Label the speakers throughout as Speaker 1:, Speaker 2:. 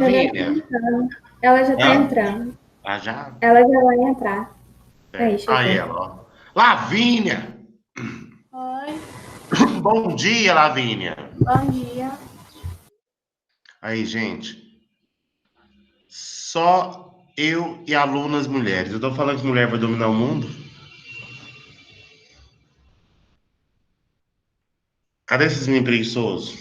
Speaker 1: Lavínia.
Speaker 2: Ela já tá
Speaker 1: Hã?
Speaker 2: entrando.
Speaker 1: Ah, já?
Speaker 2: Ela já vai entrar. Aí,
Speaker 1: Certo. Aí
Speaker 2: chegou.
Speaker 1: ela, ó. Lavínia!
Speaker 3: Oi,
Speaker 1: Bom dia, Lavínia.
Speaker 3: bom dia.
Speaker 1: Aí, gente. Só eu e alunas mulheres. Eu tô falando que mulher vai dominar o mundo? Cadê esses meninos preguiçosos?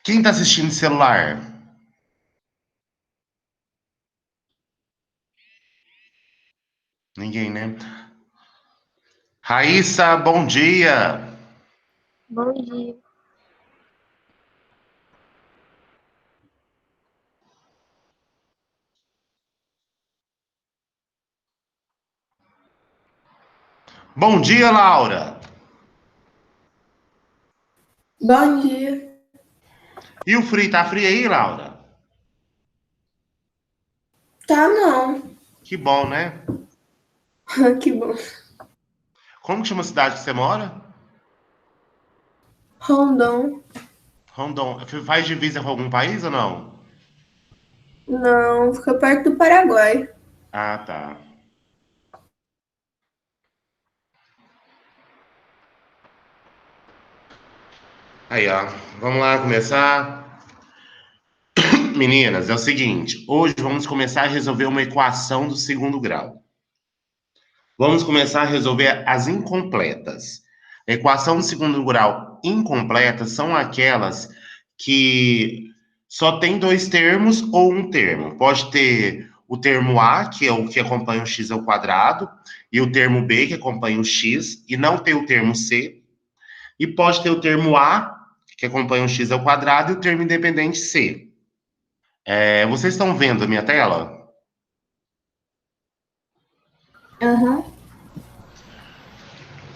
Speaker 1: Quem tá assistindo celular? Ninguém, né? Raíssa, bom dia.
Speaker 3: Bom dia.
Speaker 1: Bom dia, Laura.
Speaker 2: Bom dia.
Speaker 1: E o frio, tá frio aí, Laura?
Speaker 2: Tá, não.
Speaker 1: Que bom, né?
Speaker 2: Que bom.
Speaker 1: Como que chama a cidade que você mora?
Speaker 2: Rondon.
Speaker 1: Rondon. Faz divisa com algum país ou não?
Speaker 2: Não, fica perto do Paraguai.
Speaker 1: Ah, tá. Aí, ó. Vamos lá começar. Meninas, é o seguinte. Hoje vamos começar a resolver uma equação do segundo grau. Vamos começar a resolver as incompletas. A equação do segundo grau incompleta são aquelas que só tem dois termos ou um termo. Pode ter o termo A, que é o que acompanha o x ao quadrado, e o termo B, que acompanha o x, e não ter o termo C. E pode ter o termo A, que acompanha o x ao quadrado, e o termo independente C. Vocês estão vendo a minha tela?
Speaker 2: Aham.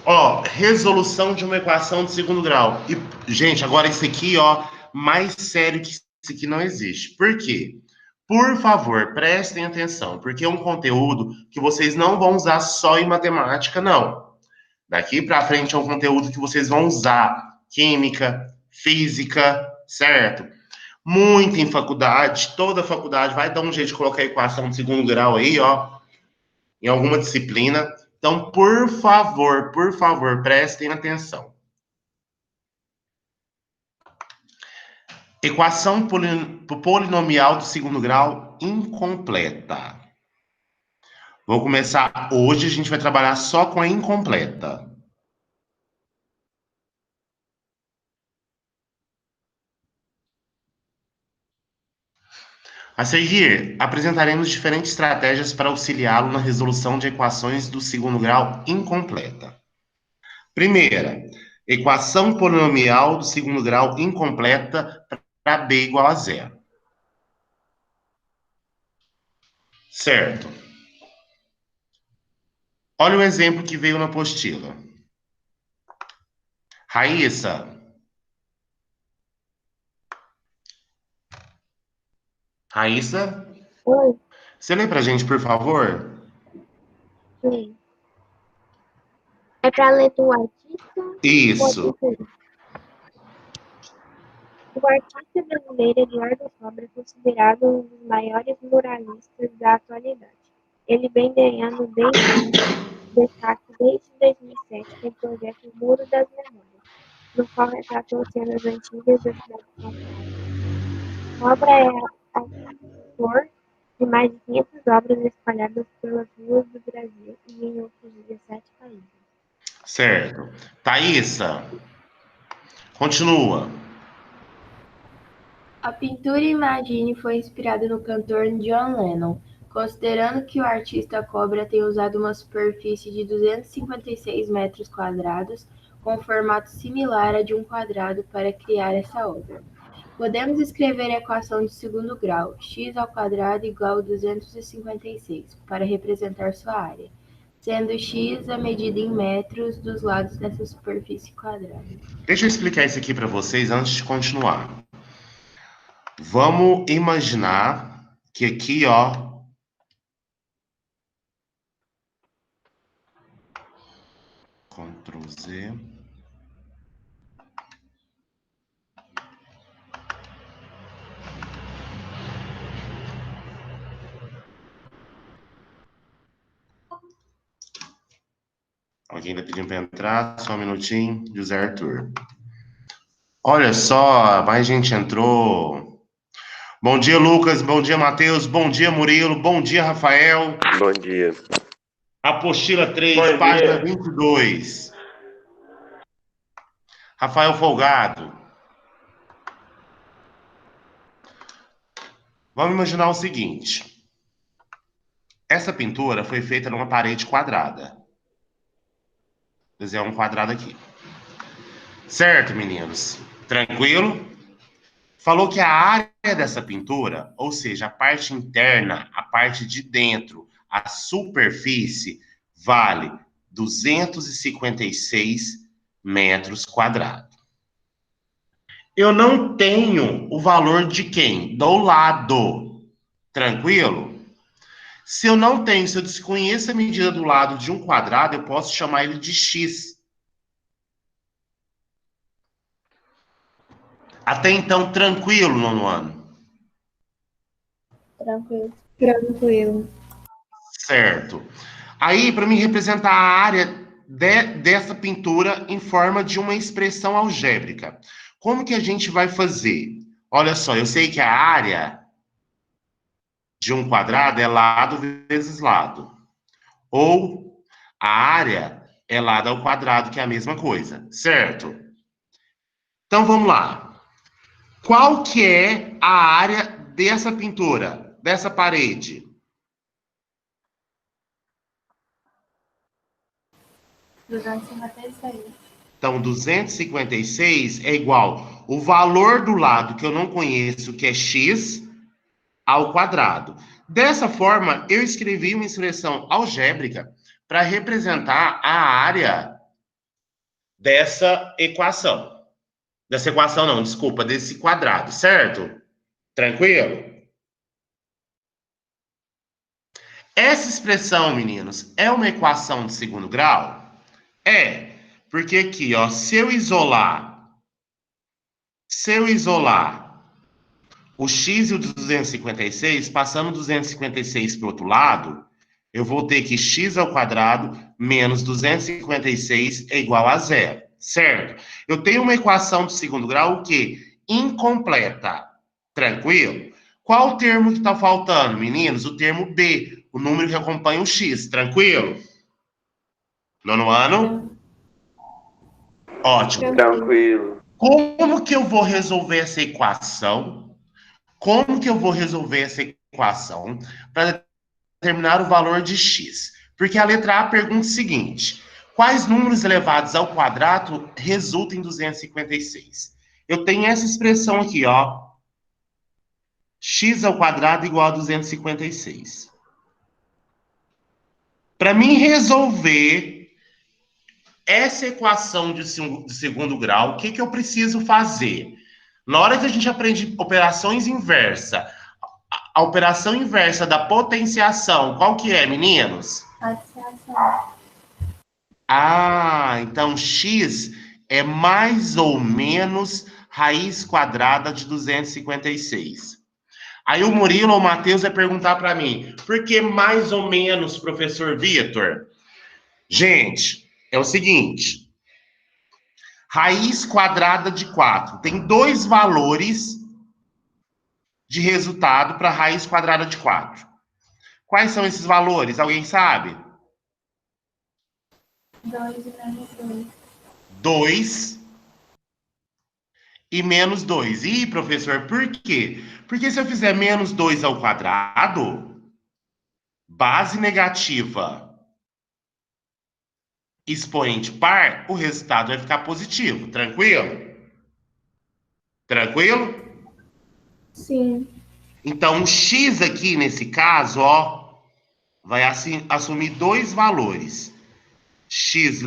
Speaker 1: Ó, resolução de uma equação de segundo grau. E, gente, agora isso aqui, ó, mais sério que isso aqui não existe. Por quê? Por favor, prestem atenção, porque é um conteúdo que vocês não vão usar só em matemática, não. Daqui para frente é um conteúdo que vocês vão usar química, física, certo? Muito em faculdade, toda faculdade vai dar um jeito de colocar a equação de segundo grau aí, ó, em alguma disciplina. Então, por favor, prestem atenção. Equação polinomial do segundo grau incompleta. Vou começar hoje, a gente vai trabalhar só com a incompleta. A seguir, apresentaremos diferentes estratégias para auxiliá-lo na resolução de equações do segundo grau incompleta. Primeira, equação polinomial do segundo grau incompleta para b igual a zero. Certo. Olha o exemplo que veio na apostila. Raíssa. Raíssa,
Speaker 3: Oi,
Speaker 1: você lê pra gente, por favor?
Speaker 3: sim. É para ler do artista ou
Speaker 1: Isso.
Speaker 3: do filme? O artista brasileiro Eduardo Sobra é considerado um dos maiores muralistas da atualidade. Ele vem ganhando destaque desde 2007 com o projeto Muro das Memórias, no qual retratou cenas antigas da cidade de São Paulo. Sobra é autor de mais de 500 obras espalhadas pelas ruas do Brasil e em outros 17 países.
Speaker 1: Certo. Thaísa, continua.
Speaker 4: A pintura Imagine foi inspirada no cantor John Lennon, considerando que o artista Cobra tem usado uma superfície de 256 metros quadrados, com formato similar a de um quadrado para criar essa obra. Podemos escrever a equação de segundo grau, x² igual a 256, para representar sua área, sendo x a medida em metros dos lados dessa superfície quadrada.
Speaker 1: Deixa eu explicar isso aqui para vocês antes de continuar. Vamos imaginar que aqui, ó, Ctrl Z. Alguém tá pedindo para entrar? Só um minutinho. José Arthur. Olha só, mais gente entrou. Bom dia, Lucas. Bom dia, Matheus. Bom dia, Murilo. Bom dia, Rafael.
Speaker 5: Bom dia.
Speaker 1: Apostila 3,
Speaker 5: Bom
Speaker 1: página
Speaker 5: dia.
Speaker 1: 22. Rafael Folgado. Vamos imaginar o seguinte. Essa pintura foi feita numa parede quadrada. Vou desenhar um quadrado aqui. Certo, meninos? Tranquilo? Falou que a área dessa pintura, ou seja, a parte interna, a parte de dentro, a superfície, vale 256 metros quadrados. Eu não tenho o valor de quem? Do lado. Tranquilo? Se eu não tenho, se eu desconheço a medida do lado de um quadrado, eu posso chamar ele de x. Até então, tranquilo, nono ano?
Speaker 3: Tranquilo.
Speaker 2: Tranquilo.
Speaker 1: Certo. Aí, para mim representar a área dessa pintura em forma de uma expressão algébrica, como que a gente vai fazer? Olha só, eu sei que a área de um quadrado é lado vezes lado. Ou a área é lado ao quadrado, que é a mesma coisa, certo? Então, vamos lá. Qual que é a área dessa pintura, dessa parede? Então, 256 é igual o valor do lado que eu não conheço, que é x, ao quadrado. Dessa forma, eu escrevi uma expressão algébrica para representar a área dessa equação. Dessa equação não, desculpa, desse quadrado, certo? Tranquilo? Essa expressão, meninos, é uma equação de segundo grau? É, porque aqui, ó, se eu isolar o x e o 256, passando 256 para o outro lado, eu vou ter que x ao quadrado menos 256 é igual a zero, certo? Eu tenho uma equação de segundo grau, o quê? Incompleta. Tranquilo? Qual o termo que está faltando, meninos? O termo b, o número que acompanha o x. Tranquilo? Nono ano? Ótimo.
Speaker 5: Tranquilo.
Speaker 1: Como que eu vou resolver essa equação? Como que eu vou resolver essa equação para determinar o valor de x? Porque a letra A pergunta o seguinte: quais números elevados ao quadrado resultam em 256? Eu tenho essa expressão aqui, ó. X ao quadrado igual a 256. Para mim resolver essa equação de segundo grau, o que que eu preciso fazer? Na hora que a gente aprende operações inversas, a operação inversa da potenciação, qual que é, meninos?
Speaker 2: Associação.
Speaker 1: Ah, então x é mais ou menos raiz quadrada de 256. Aí o Murilo ou o Matheus vai perguntar para mim, por que mais ou menos, professor Vitor? Gente, é o seguinte, raiz quadrada de 4 tem dois valores de resultado para raiz quadrada de 4. Quais são esses valores? Alguém sabe?
Speaker 2: 2 e menos 2.
Speaker 1: 2 e menos 2. Ih, professor, por quê? Porque se eu fizer menos 2 ao quadrado, base negativa, expoente par, o resultado vai ficar positivo. Tranquilo? Tranquilo?
Speaker 2: Sim.
Speaker 1: Então, o x aqui, nesse caso, ó, vai assumir dois valores. X'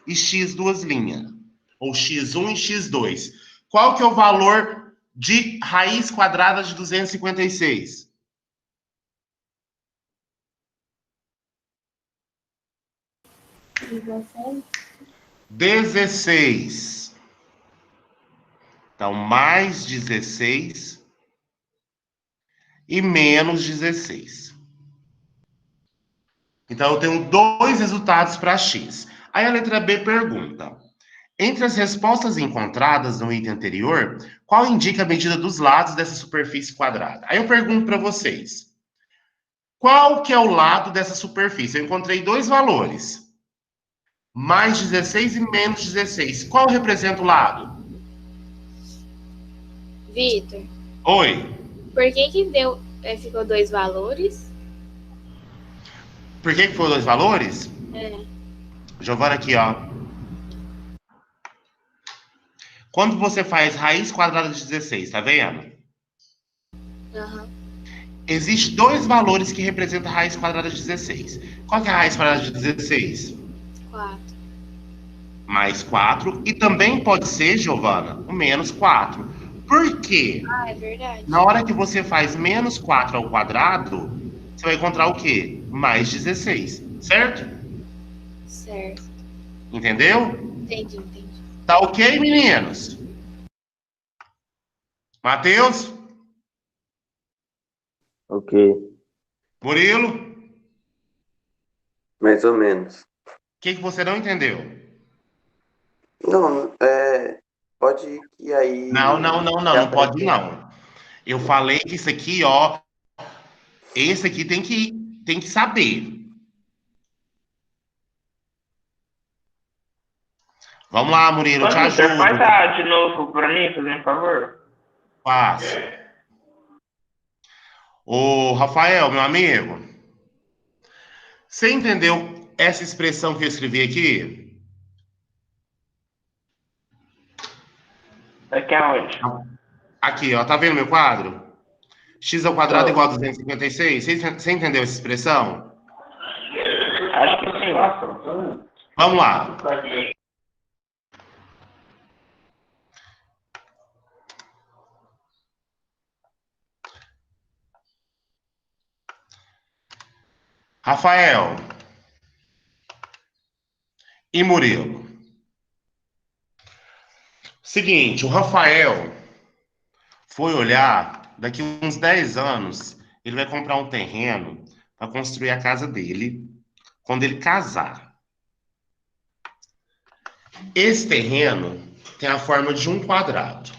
Speaker 1: e x duas linhas. Ou x1 e x2. Qual que é o valor de raiz quadrada de 256? 16. Então, mais 16 e menos 16. Então, eu tenho dois resultados para x. Aí a letra B pergunta: entre as respostas encontradas no item anterior, qual indica a medida dos lados dessa superfície quadrada? Aí eu pergunto para vocês: qual que é o lado dessa superfície? Eu encontrei dois valores. Mais 16 e menos 16. Qual representa o lado?
Speaker 5: Vitor,
Speaker 1: Oi.
Speaker 5: por que ficou dois valores?
Speaker 1: Por que foram dois valores?
Speaker 5: É.
Speaker 1: Giovana, aqui, ó. Quando você faz raiz quadrada de 16, tá vendo?
Speaker 5: Aham.
Speaker 1: Existem dois valores que representam a raiz quadrada de 16. Qual que é a raiz quadrada de 16?
Speaker 5: 4.
Speaker 1: Mais 4. E também pode ser, Giovana, o menos 4. Por quê?
Speaker 5: Ah, é verdade.
Speaker 1: Na hora que você faz menos 4 ao quadrado, você vai encontrar o quê? Mais 16, certo?
Speaker 5: Certo.
Speaker 1: Entendeu?
Speaker 5: Entendi.
Speaker 1: Tá ok, meninos? Matheus?
Speaker 6: Ok,
Speaker 1: Murilo?
Speaker 6: mais ou menos.
Speaker 1: O que você não entendeu?
Speaker 6: Não, pode ir que aí
Speaker 1: Não
Speaker 6: para
Speaker 1: pode não. Eu falei que isso aqui, ó, esse aqui tem que saber. Vamos lá, Murilo, eu te
Speaker 7: Vitor, faz
Speaker 1: ajudo.
Speaker 7: a de novo pra mim, fazendo um favor.
Speaker 1: Faço. Ô, Rafael, meu amigo, você entendeu essa expressão que eu escrevi aqui?
Speaker 7: Aqui aonde?
Speaker 1: Aqui, ó, tá vendo meu quadro? X ao quadrado igual a
Speaker 7: Tô.
Speaker 1: 256. Você entendeu essa expressão?
Speaker 7: Acho que sim.
Speaker 1: Vamos lá. Rafael e Murilo. Seguinte, o Rafael foi olhar, daqui uns 10 anos, ele vai comprar um terreno para construir a casa dele quando ele casar. Esse terreno tem a forma de um quadrado.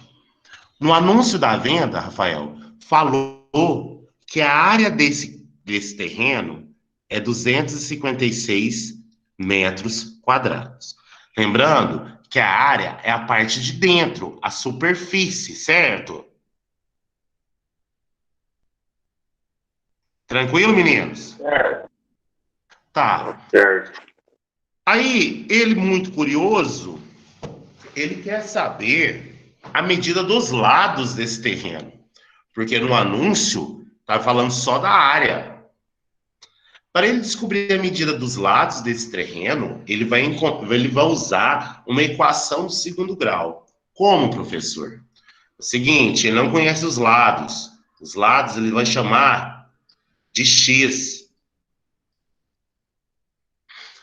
Speaker 1: No anúncio da venda, Rafael, falou que a área desse terreno é 256 metros quadrados. Lembrando que a área é a parte de dentro, a superfície, certo? Tranquilo, meninos?
Speaker 7: Certo.
Speaker 1: Tá.
Speaker 6: certo.
Speaker 1: Aí, ele, muito curioso, ele quer saber a medida dos lados desse terreno. Porque no anúncio, tá falando só da área. Para ele descobrir a medida dos lados desse terreno, ele vai usar uma equação do segundo grau. Como, professor? O seguinte, ele não conhece os lados. Os lados ele vai chamar de x.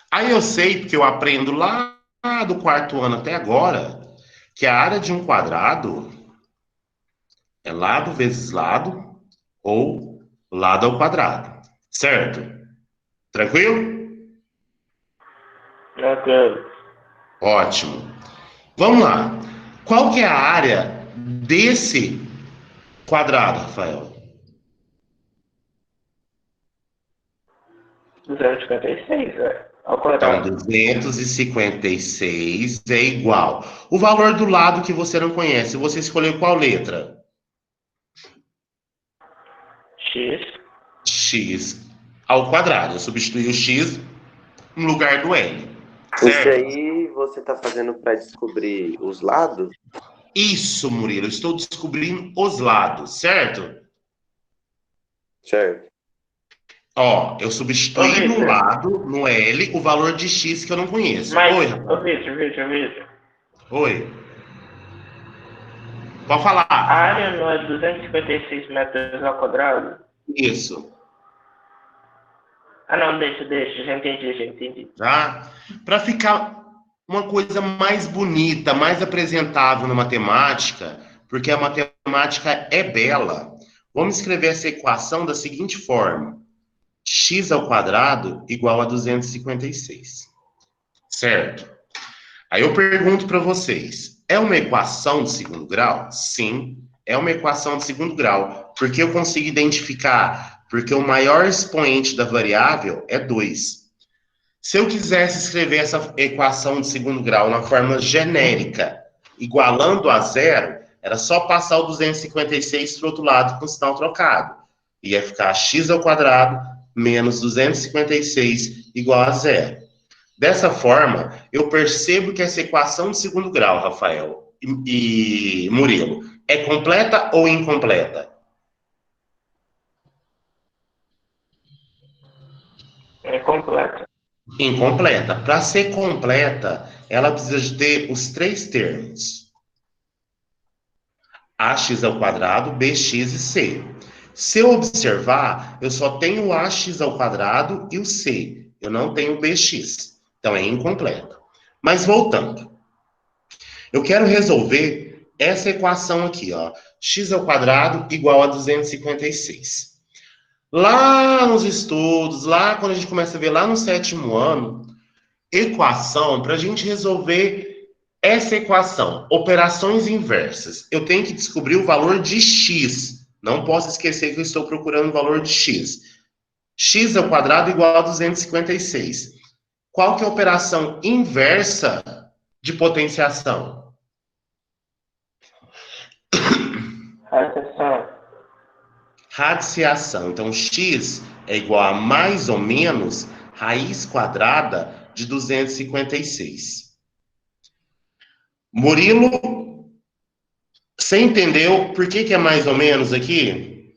Speaker 1: Aí eu sei, porque eu aprendo lá do quarto ano até agora, que a área de um quadrado é lado vezes lado ou lado ao quadrado. Certo? Tranquilo?
Speaker 7: Ok.
Speaker 1: Ótimo. Vamos lá. Qual que é a área desse quadrado, Rafael?
Speaker 7: 256, velho. Ao
Speaker 1: Então,
Speaker 7: quadrado.
Speaker 1: 256 é igual. O valor do lado que você não conhece, você escolheu qual letra?
Speaker 7: X.
Speaker 1: X ao quadrado. Eu substituí o X no lugar do L.
Speaker 6: Isso
Speaker 1: Certo?
Speaker 6: aí você tá fazendo para descobrir os lados?
Speaker 1: Isso, Murilo. Eu estou descobrindo os lados, certo?
Speaker 6: Certo.
Speaker 1: Ó, eu
Speaker 7: Ô,
Speaker 1: substituí no
Speaker 7: Vitor,
Speaker 1: lado, no L, o valor de X que eu não conheço.
Speaker 7: mas,
Speaker 1: Oi,
Speaker 7: ô,
Speaker 1: Rafael.
Speaker 7: Vitor.
Speaker 1: Oi. Pode
Speaker 7: A
Speaker 1: falar.
Speaker 7: área não é 256 metros ao quadrado?
Speaker 1: Isso,
Speaker 7: Ah, não, deixa, já entendi.
Speaker 1: tá? Para ficar uma coisa mais bonita, mais apresentável na matemática, porque a matemática é bela, vamos escrever essa equação da seguinte forma: x ao quadrado igual a 256, certo? Aí eu pergunto para vocês, é uma equação de segundo grau? Sim, é uma equação de segundo grau, porque eu consigo identificar, porque o maior expoente da variável é 2. Se eu quisesse escrever essa equação de segundo grau na forma genérica, igualando a zero, era só passar o 256 para o outro lado com o sinal trocado. Ia ficar x ao quadrado menos 256 igual a zero. Dessa forma, eu percebo que essa equação de segundo grau, Rafael e Murilo, é completa ou incompleta?
Speaker 7: É completo.
Speaker 1: Incompleta. Para ser completa, ela precisa de ter os três termos: ax ao quadrado, bx e c. Se eu observar, eu só tenho o ax ao quadrado e o c. Eu não tenho o bx. Então é incompleta. Mas voltando. Eu quero resolver essa equação aqui, ó. X ao quadrado igual a 256. Lá nos estudos, lá quando a gente começa a ver lá no 7º ano, equação, para a gente resolver essa equação, operações inversas, eu tenho que descobrir o valor de x. Não posso esquecer que eu estou procurando o valor de x. X ao quadrado igual a 256. Qual que é a operação inversa de potenciação?
Speaker 7: Atenção.
Speaker 1: Radiciação. Então, x é igual a mais ou menos raiz quadrada de 256. Murilo, você entendeu por que é mais ou menos aqui?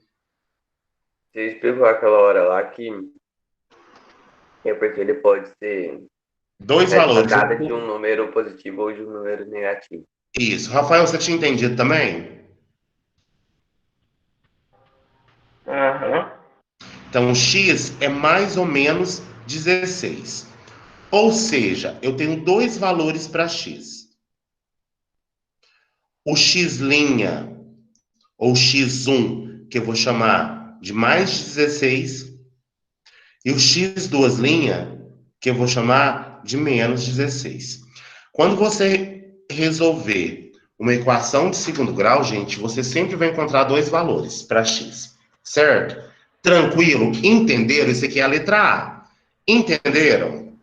Speaker 6: Você explicou aquela hora lá que é porque ele pode ser
Speaker 1: Dois valores.
Speaker 6: resultado de um número positivo ou de um número negativo.
Speaker 1: Isso. Rafael, você tinha entendido também?
Speaker 7: Aham.
Speaker 1: Então, x é mais ou menos 16. Ou seja, eu tenho dois valores para x. O x', ou x1, que eu vou chamar de mais 16, e o x2', que eu vou chamar de menos 16. Quando você resolver uma equação de segundo grau, gente, você sempre vai encontrar dois valores para x, certo? Tranquilo? Entenderam? Isso aqui é a letra A. Entenderam?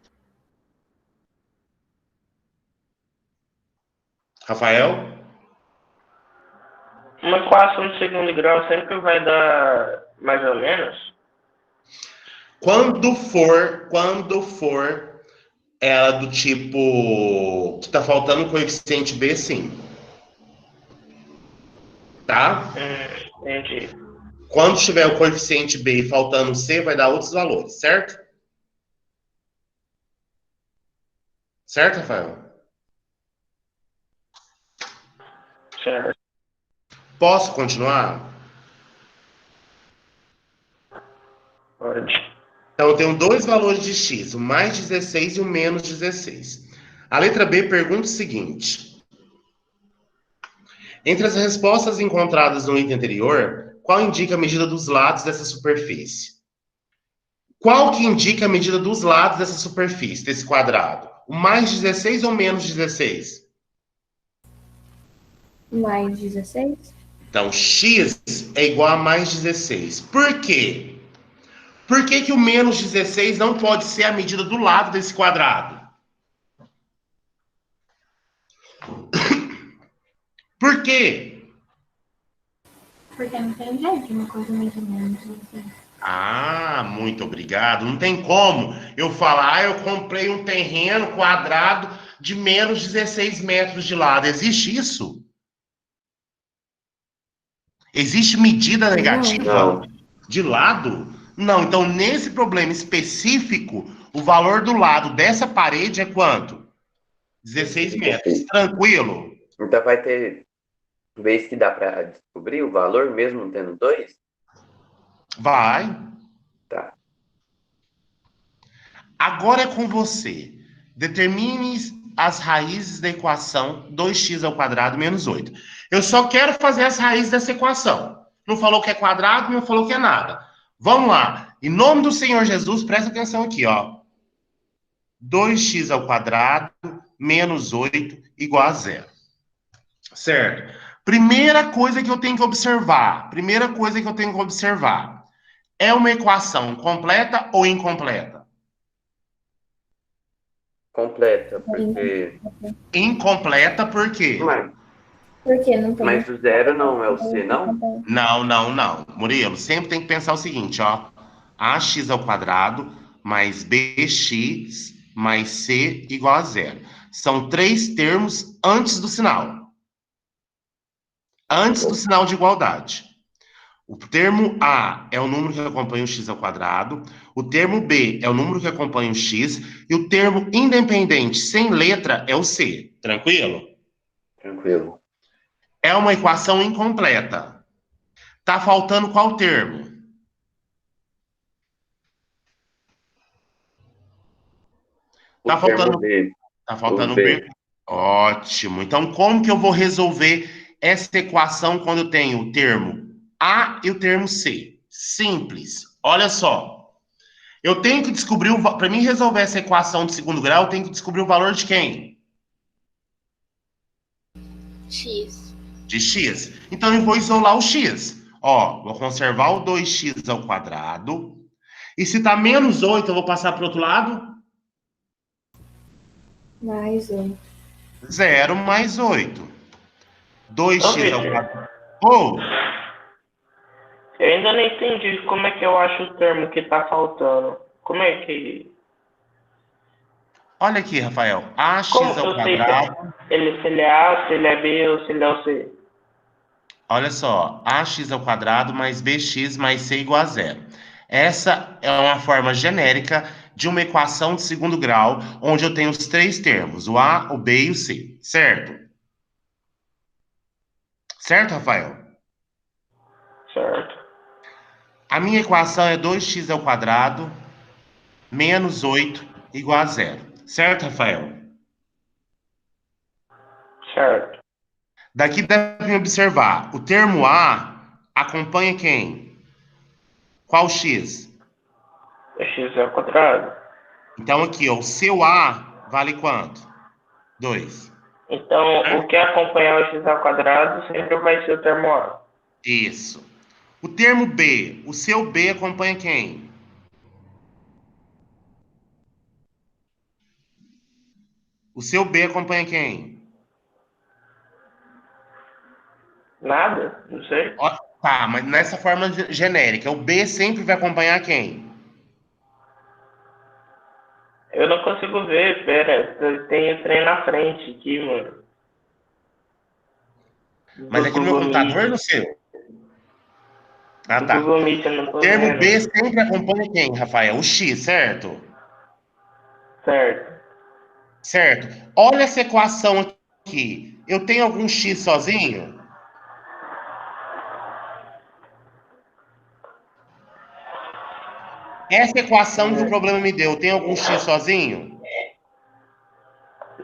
Speaker 1: Rafael?
Speaker 7: Uma equação de segundo grau sempre vai dar mais ou menos?
Speaker 1: Quando for ela do tipo que tá faltando o coeficiente B, sim. Tá?
Speaker 7: Entendi.
Speaker 1: Quando tiver o coeficiente B e faltando C, vai dar outros valores, certo? Certo, Rafael?
Speaker 7: Certo.
Speaker 1: Posso continuar?
Speaker 7: Pode.
Speaker 1: Então, eu tenho dois valores de x, o mais 16 e o menos 16. A letra B pergunta o seguinte: entre as respostas encontradas no item anterior, qual indica a medida dos lados dessa superfície? Qual que indica a medida dos lados dessa superfície, desse quadrado? O mais 16 ou menos 16?
Speaker 2: Mais 16?
Speaker 1: Então, x é igual a mais 16. Por quê? Por que o menos 16 não pode ser a medida do lado desse quadrado? Por quê?
Speaker 3: Porque não tem jeito, uma coisa muito menos. Assim.
Speaker 1: Ah, muito obrigado. Não tem como eu falar, eu comprei um terreno quadrado de menos 16 metros de lado. Existe isso? Existe medida negativa
Speaker 6: Não.
Speaker 1: de lado? Não. Então, nesse problema específico, o valor do lado dessa parede é quanto? 16 metros.
Speaker 6: 16.
Speaker 1: Tranquilo?
Speaker 6: Então vai ter vez que dá para descobrir o valor mesmo tendo dois?
Speaker 1: Vai.
Speaker 6: Tá.
Speaker 1: Agora é com você. Determine as raízes da equação 2x ao quadrado menos 8. Eu só quero fazer as raízes dessa equação. Não falou que é quadrado, não falou que é nada. Vamos lá. Em nome do Senhor Jesus, presta atenção aqui, ó. 2x ao quadrado menos 8 igual a zero. Certo? Primeira coisa que eu tenho que observar. É uma equação completa ou incompleta?
Speaker 6: Completa, porque.
Speaker 1: Incompleta por quê?
Speaker 6: Mas,
Speaker 2: Porque não tem.
Speaker 6: mas o zero não é o C, não?
Speaker 1: Não. Murilo, sempre tem que pensar o seguinte, ó. Ax ao quadrado mais bx mais c igual a zero. São três termos antes do sinal. Antes do sinal de igualdade. O termo A é o número que acompanha o x ao quadrado, o termo B é o número que acompanha o x, e o termo independente sem letra é o C. Tranquilo?
Speaker 6: Tranquilo.
Speaker 1: É uma equação incompleta. Tá faltando qual termo?
Speaker 6: O
Speaker 1: Tá
Speaker 6: termo
Speaker 1: faltando,
Speaker 6: B,
Speaker 1: tá
Speaker 6: o
Speaker 1: faltando o B.
Speaker 6: B,
Speaker 1: Ótimo. Então, como que eu vou resolver essa equação quando eu tenho o termo A e o termo C? Simples. Olha só. Eu tenho que descobrir, para mim resolver essa equação de segundo grau, eu tenho que descobrir o valor de quem?
Speaker 5: X.
Speaker 1: De x. Então, eu vou isolar o x. Ó, vou conservar o 2x ao quadrado. E se tá menos 8, eu vou passar para o outro lado?
Speaker 2: Mais um.
Speaker 1: 0 mais 8.
Speaker 7: Ô,
Speaker 1: 2x ao
Speaker 7: Victor,
Speaker 1: quadrado. Ou,
Speaker 7: eu ainda não entendi como é que eu acho o termo que tá faltando. Como é que.
Speaker 1: olha aqui, Rafael. Ax
Speaker 7: Como que
Speaker 1: ao
Speaker 7: eu sei se
Speaker 1: quadrado.
Speaker 7: se ele é A, se ele é B ou se ele é o C?
Speaker 1: Olha só. Ax ao quadrado mais bx mais c igual a zero. Essa é uma forma genérica de uma equação de segundo grau, onde eu tenho os três termos, o A, o B e o C. Certo? Certo, Rafael?
Speaker 7: Certo.
Speaker 1: A minha equação é 2x ao quadrado menos 8 igual a zero. Certo, Rafael?
Speaker 7: Certo.
Speaker 1: Daqui dá para observar. O termo A acompanha quem? Qual x?
Speaker 7: É X ao quadrado.
Speaker 1: Então aqui, ó, o seu A vale quanto? 2.
Speaker 7: Então, o
Speaker 1: Certo?
Speaker 7: que acompanhar o X ao quadrado sempre vai ser o termo A.
Speaker 1: Isso. O termo B, o seu B acompanha quem? O seu B acompanha quem?
Speaker 7: Nada? Não sei.
Speaker 1: Ó, tá, mas nessa forma genérica, o B sempre vai acompanhar quem?
Speaker 7: Eu não consigo ver, pera. Tem o trem na frente aqui, mano.
Speaker 1: Mas
Speaker 7: Do
Speaker 1: aqui no meu
Speaker 7: Google
Speaker 1: computador
Speaker 7: Meet.
Speaker 1: no seu? Ah,
Speaker 7: Do
Speaker 1: tá.
Speaker 7: Google Meet eu não
Speaker 1: O
Speaker 7: tô
Speaker 1: termo B
Speaker 7: vendo.
Speaker 1: sempre acompanha quem, Rafael? O X, certo?
Speaker 7: Certo.
Speaker 1: Certo. Olha essa equação aqui. Eu tenho algum X sozinho? Essa equação que o problema me deu, tem algum X sozinho?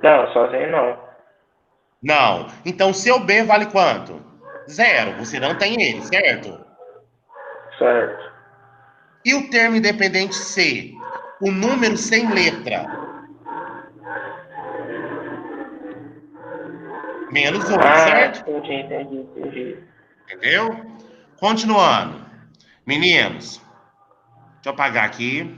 Speaker 7: Não, sozinho não.
Speaker 1: Não. Então, seu B vale quanto? Zero. Você não tem ele, certo?
Speaker 7: Certo.
Speaker 1: E o termo independente C? O número sem letra. Menos 8,
Speaker 7: Ah,
Speaker 1: certo?
Speaker 7: entendi.
Speaker 1: Entendeu? Continuando. Meninos, deixa eu apagar aqui.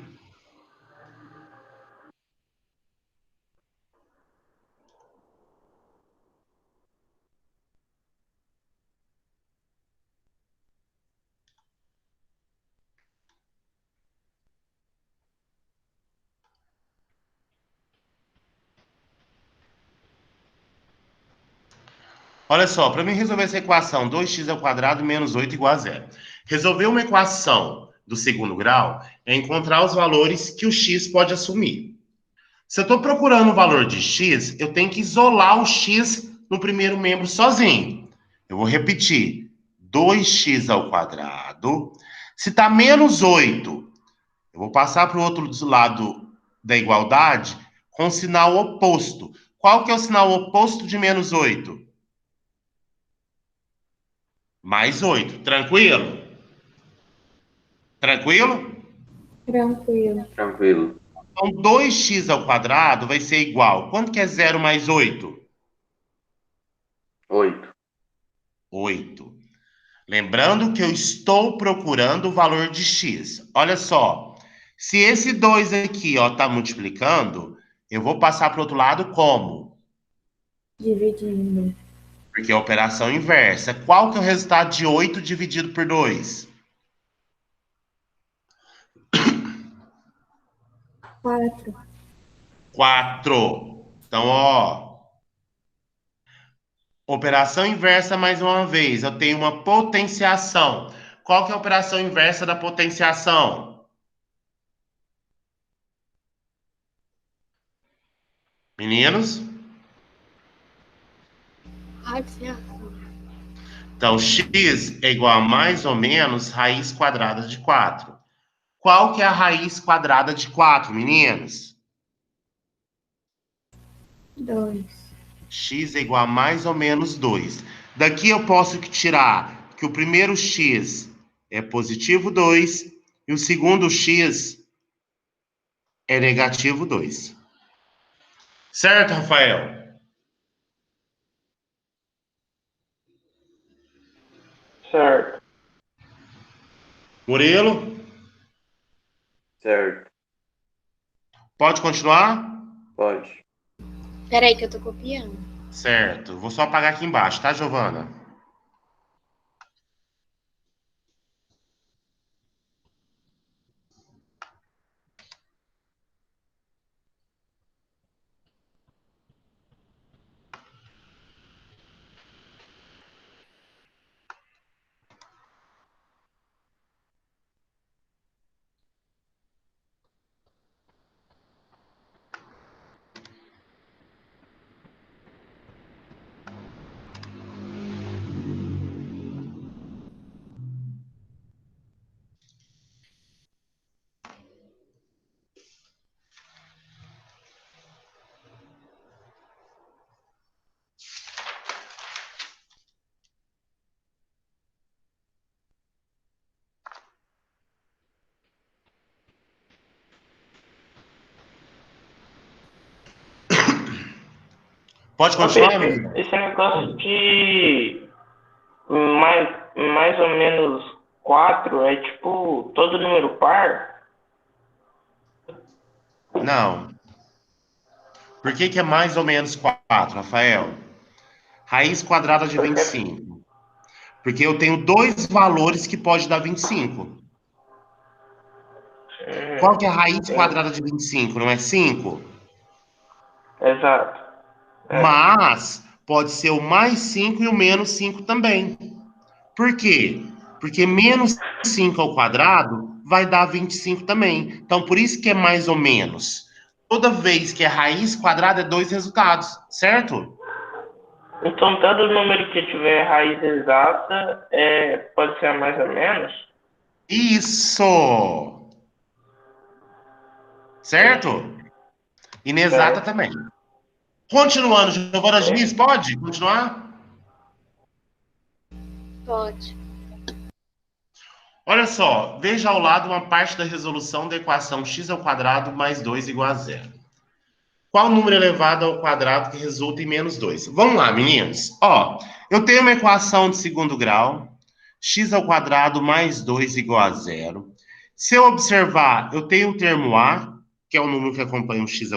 Speaker 1: Olha só, para mim resolver essa equação, 2x² menos 8 igual a zero. Resolver uma equação do segundo grau é encontrar os valores que o x pode assumir. Se eu estou procurando o valor de x, eu tenho que isolar o x no primeiro membro sozinho. Eu vou repetir. 2x². Se está menos 8, eu vou passar para o outro lado da igualdade com o sinal oposto. Qual que é o sinal oposto de menos 8? Mais 8. Tranquilo? Tranquilo?
Speaker 2: Tranquilo.
Speaker 6: Tranquilo.
Speaker 1: Então, 2x² vai ser igual. Quanto que é 0 mais 8?
Speaker 6: 8.
Speaker 1: 8. Lembrando que eu estou procurando o valor de x. Olha só. Se esse 2 aqui está multiplicando, eu vou passar para o outro lado como?
Speaker 2: Dividindo.
Speaker 1: Porque é a operação inversa. Qual que é o resultado de 8 dividido por 2?
Speaker 2: 4.
Speaker 1: 4. Então, operação inversa mais uma vez. Eu tenho uma potenciação. Qual que é a operação inversa da potenciação? Meninos?
Speaker 5: Radiação.
Speaker 1: Então, x é igual a mais ou menos raiz quadrada de 4. Qual que é a raiz quadrada de 4, meninos?
Speaker 2: 2.
Speaker 1: X é igual a mais ou menos 2. Daqui eu posso tirar que o primeiro x é positivo 2 e o segundo x é negativo 2. Certo, Rafael?
Speaker 7: Certo.
Speaker 1: Murilo?
Speaker 6: Certo.
Speaker 1: Pode continuar?
Speaker 6: Pode.
Speaker 5: Peraí que eu tô copiando.
Speaker 1: Certo. Vou só apagar aqui embaixo, tá, Giovana? Pode
Speaker 7: Ô,
Speaker 1: continuar,
Speaker 7: Pedro,
Speaker 1: menino?
Speaker 7: esse negócio de mais ou menos 4 é tipo todo número par?
Speaker 1: Não. Por que é mais ou menos 4, Rafael? Raiz quadrada de
Speaker 7: Porque
Speaker 1: 25. Porque eu tenho dois valores que pode dar 25. Qual que é a raiz
Speaker 7: entendi.
Speaker 1: quadrada de 25? Não é 5?
Speaker 7: Exato. É.
Speaker 1: Mas pode ser o mais 5 e o menos 5 também. Por quê? Porque menos 5 ao quadrado vai dar 25 também. Então, por isso que é mais ou menos. Toda vez que é raiz quadrada, é dois resultados, certo?
Speaker 7: Então todo número que tiver raiz exata pode ser mais ou menos?
Speaker 1: Isso!
Speaker 7: Entendi.
Speaker 1: Certo? Inexata
Speaker 7: Certo.
Speaker 1: também. Continuando, Giovana Diniz,
Speaker 7: É.
Speaker 1: pode continuar?
Speaker 5: Pode.
Speaker 1: Olha só, veja ao lado uma parte da resolução da equação x² mais 2 igual a zero. Qual número elevado ao quadrado que resulta em menos 2? Vamos lá, meninos. Eu tenho uma equação de segundo grau, x² mais 2 igual a zero. Se eu observar, eu tenho o termo a, que é o número que acompanha o x².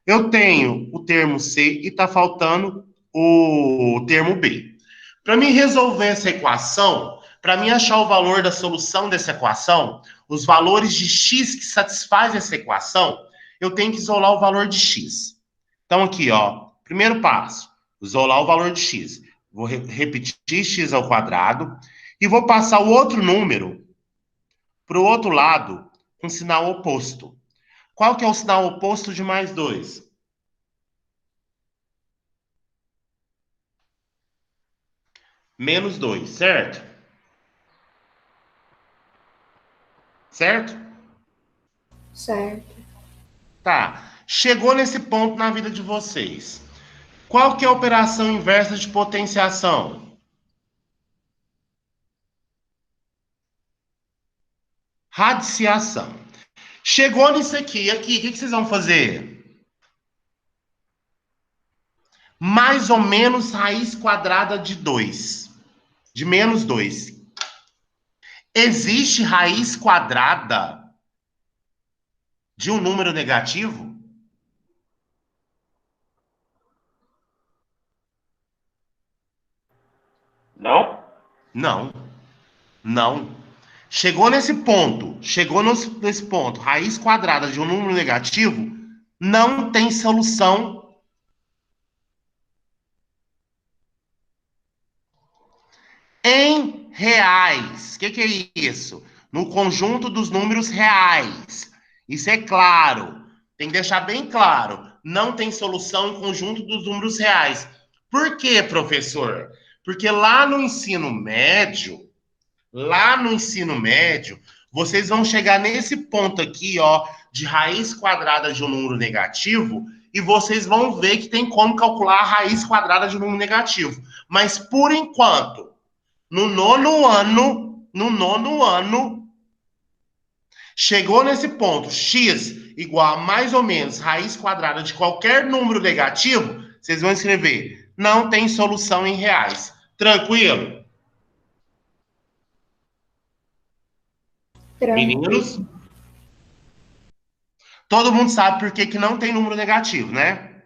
Speaker 1: Eu tenho o termo c e está faltando o termo b. Para mim resolver essa equação, para mim achar o valor da solução dessa equação, os valores de x que satisfazem essa equação, eu tenho que isolar o valor de x. Então, aqui, primeiro passo. Isolar o valor de x. Vou repetir x ao quadrado e vou passar o outro número para o outro lado com sinal oposto. Qual que é o sinal oposto de mais 2? Menos 2, certo? Certo?
Speaker 2: Certo.
Speaker 1: Tá. Chegou nesse ponto na vida de vocês. Qual que é a operação inversa de potenciação? Radiciação. Chegou nisso aqui, o que vocês vão fazer? Mais ou menos raiz quadrada de 2. De menos 2. Existe raiz quadrada de um número negativo?
Speaker 7: Não?
Speaker 1: Não. Não. Chegou nesse ponto, raiz quadrada de um número negativo, não tem solução. Em reais. O que é isso? No conjunto dos números reais. Isso é claro. Tem que deixar bem claro. Não tem solução em conjunto dos números reais. Por quê, professor? Porque lá no ensino médio, vocês vão chegar nesse ponto aqui, ó, de raiz quadrada de um número negativo, e vocês vão ver que tem como calcular a raiz quadrada de um número negativo. Mas por enquanto, no nono ano, chegou nesse ponto, x igual a mais ou menos raiz quadrada de qualquer número negativo, vocês vão escrever, não tem solução em reais. Tranquilo? Meninos? Todo mundo sabe por que não tem número negativo, né?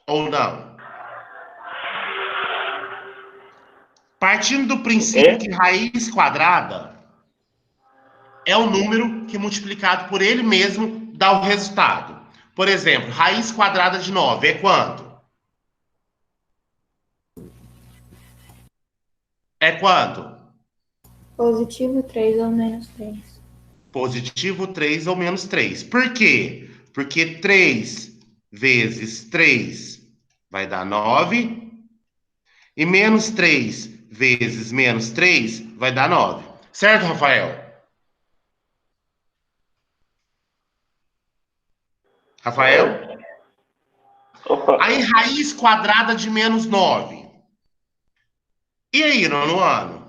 Speaker 1: Ou não? Partindo do princípio que raiz quadrada é o número que multiplicado por ele mesmo dá o resultado. Por exemplo, raiz quadrada de 9 é quanto? É quanto?
Speaker 2: Positivo 3 ou menos 3.
Speaker 1: Positivo 3 ou menos 3. Por quê? Porque 3 vezes 3 vai dar 9. E menos 3 vezes menos 3 vai dar 9. Certo, Rafael? Rafael?
Speaker 7: Opa.
Speaker 1: Aí, raiz quadrada de menos 9. E aí, nono ano?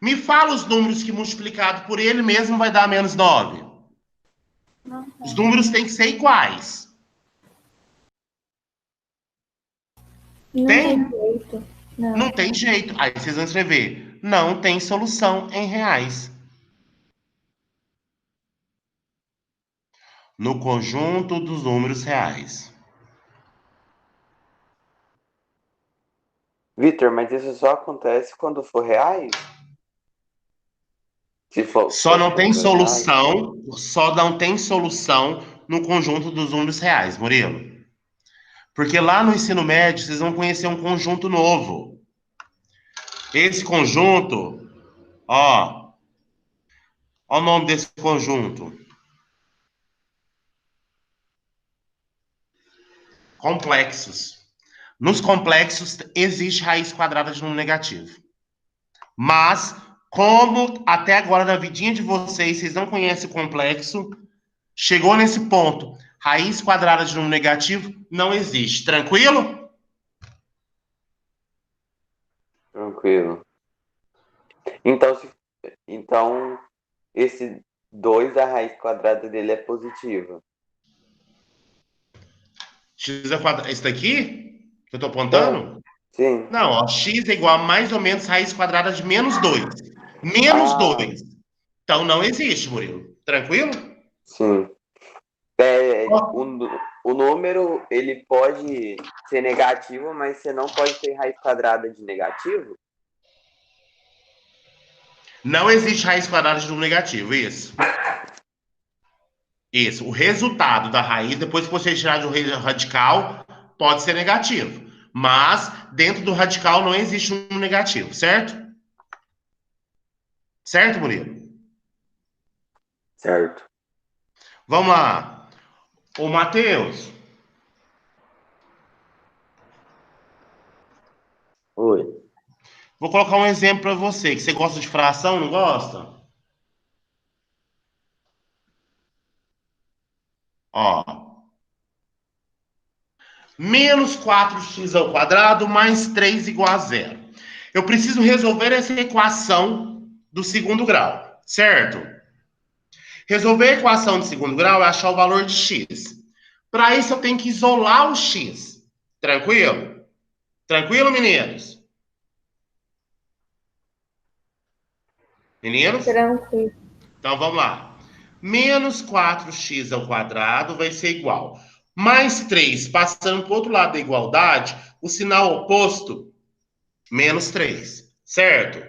Speaker 1: Me fala os números que multiplicado por ele mesmo vai dar menos 9. Os números têm que ser iguais.
Speaker 2: Não
Speaker 1: Tem?
Speaker 2: tem jeito. Não.
Speaker 1: Não tem jeito. Aí vocês vão escrever, não tem solução em reais. No conjunto dos números reais.
Speaker 6: Vitor, mas isso só acontece quando for reais? Se for,
Speaker 1: Só não tem
Speaker 6: for reais?
Speaker 1: solução no conjunto dos números reais, Murilo. Porque lá no ensino médio vocês vão conhecer um conjunto novo. Esse conjunto, ó o nome desse conjunto. Complexos. Nos complexos existe raiz quadrada de número negativo. Mas, como até agora na vidinha de vocês não conhecem o complexo, chegou nesse ponto. Raiz quadrada de número negativo não existe. Tranquilo?
Speaker 6: Tranquilo. Então esse 2, a raiz quadrada dele é positiva.
Speaker 1: X é quadrado. Esse daqui? Que eu tô apontando?
Speaker 6: Sim.
Speaker 1: Não, ó. X é igual a mais ou menos raiz quadrada de menos 2. Menos 2. Então não existe, Murilo. Tranquilo?
Speaker 6: Sim. O número, ele pode ser negativo, mas você não pode ter raiz quadrada de negativo?
Speaker 1: Não existe raiz quadrada de número negativo, isso. Isso, o resultado da raiz, depois que você tirar do radical, pode ser negativo. Mas, dentro do radical não existe um negativo, certo? Certo, Murilo?
Speaker 6: Certo.
Speaker 1: Vamos lá. Ô, Matheus,
Speaker 6: Oi.
Speaker 1: vou colocar um exemplo para você, que você gosta de fração, não gosta? Ó. Menos 4x ao quadrado mais 3 igual a zero. Eu preciso resolver essa equação do segundo grau, certo? Resolver a equação de segundo grau é achar o valor de x. Para isso, eu tenho que isolar o x. Tranquilo? Tranquilo, meninos? Meninos?
Speaker 2: Tranquilo.
Speaker 1: Então, vamos lá. Menos 4x ao quadrado vai ser igual. Mais 3, passando para o outro lado da igualdade, o sinal oposto, menos 3. Certo?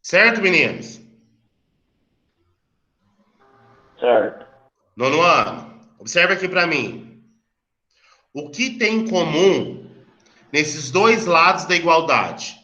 Speaker 1: Certo, meninos?
Speaker 7: Certo.
Speaker 1: Nono ano, observa aqui para mim. O que tem em comum nesses dois lados da igualdade?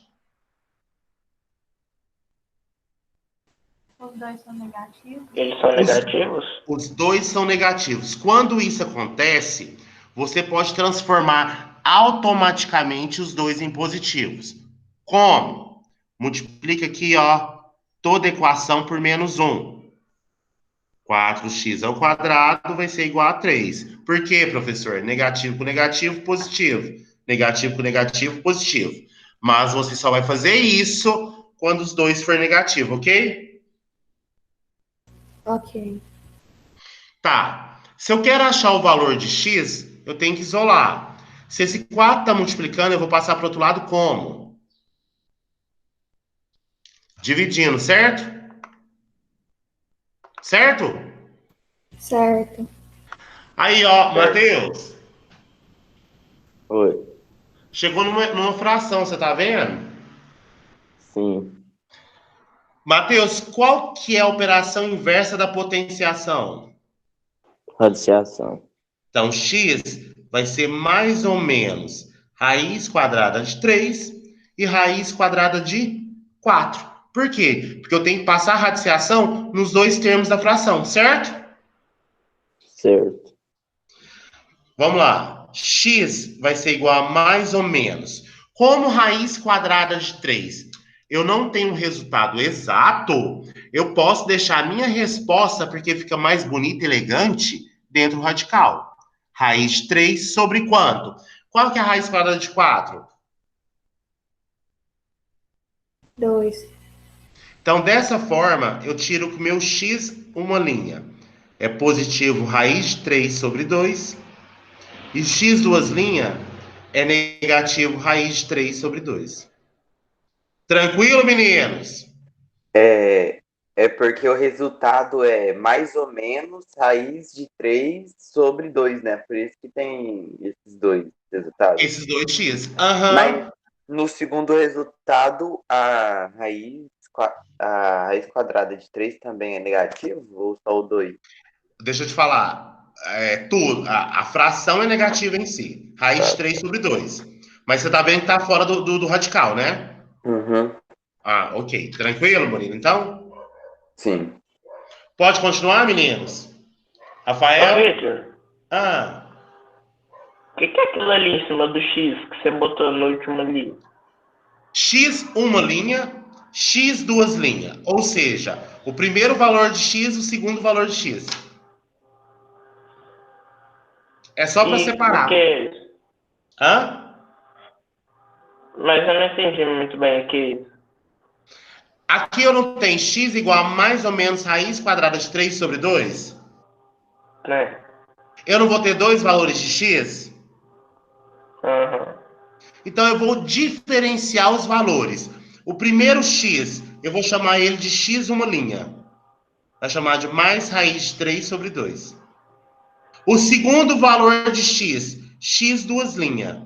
Speaker 4: Os dois são negativos.
Speaker 7: Eles são negativos?
Speaker 1: Os dois são negativos. Quando isso acontece, você pode transformar automaticamente os dois em positivos. Como? Multiplica aqui, ó, toda equação por menos 1. 4x ao quadrado vai ser igual a 3. Por quê, professor? Negativo com negativo, positivo. Negativo com negativo, positivo. Mas você só vai fazer isso quando os dois for negativo, ok?
Speaker 2: Ok.
Speaker 1: Tá. Se eu quero achar o valor de x, eu tenho que isolar. Se esse 4 está multiplicando, eu vou passar para o outro lado como? Dividindo, certo? Certo?
Speaker 2: Certo.
Speaker 1: Aí, ó,
Speaker 6: Certo.
Speaker 1: Matheus,
Speaker 6: Oi.
Speaker 1: chegou numa fração, você tá vendo?
Speaker 6: Sim.
Speaker 1: Matheus, qual que é a operação inversa da potenciação?
Speaker 6: Radiciação.
Speaker 1: Então, x vai ser mais ou menos raiz quadrada de 3 e raiz quadrada de 4. Por quê? Porque eu tenho que passar a radiciação nos dois termos da fração, certo?
Speaker 6: Certo.
Speaker 1: Vamos lá. X vai ser igual a mais ou menos. Como raiz quadrada de 3 eu não tenho um resultado exato, eu posso deixar a minha resposta, porque fica mais bonita e elegante, dentro do radical. Raiz de 3 sobre quanto? Qual que é a raiz quadrada de 4?
Speaker 2: 2.
Speaker 1: Então, dessa forma, eu tiro o meu x uma linha. É positivo raiz de 3 sobre 2. E x duas linhas é negativo raiz de 3 sobre 2. Tranquilo, meninos?
Speaker 6: É porque o resultado é mais ou menos raiz de 3 sobre 2, né? Por isso que tem esses dois resultados.
Speaker 1: Esses dois x. Aham.
Speaker 6: Mas no segundo resultado, a raiz quadrada de 3 também é negativo ou só o 2?
Speaker 1: Deixa eu te falar. Tudo. A fração é negativa em si. Raiz de 3 sobre 2. Mas você tá vendo que tá fora do radical, né?
Speaker 6: Uhum.
Speaker 1: Ah, ok. Tranquilo, Murilo? Então,
Speaker 6: Sim.
Speaker 1: pode continuar, meninos?
Speaker 7: Ô,
Speaker 1: Rafael?
Speaker 7: Victor,
Speaker 1: Ah,
Speaker 7: o que é aquilo ali em cima do X que você botou no último ali?
Speaker 1: x uma linha, x duas linhas. Ou seja, o primeiro valor de x, o segundo valor de x. É só para
Speaker 7: E o que
Speaker 1: separar.
Speaker 7: é isso?
Speaker 1: Hã?
Speaker 7: Mas eu não entendi muito bem o que é isso.
Speaker 1: Aqui eu não tenho x igual a mais ou menos raiz quadrada de 3 sobre 2?
Speaker 7: Né?
Speaker 1: Eu não vou ter dois valores de x?
Speaker 7: Aham.
Speaker 1: Então eu vou diferenciar os valores. O primeiro x, eu vou chamar ele de x uma linha. Vai chamar de mais raiz de 3 sobre 2. O segundo valor de x, x duas linhas,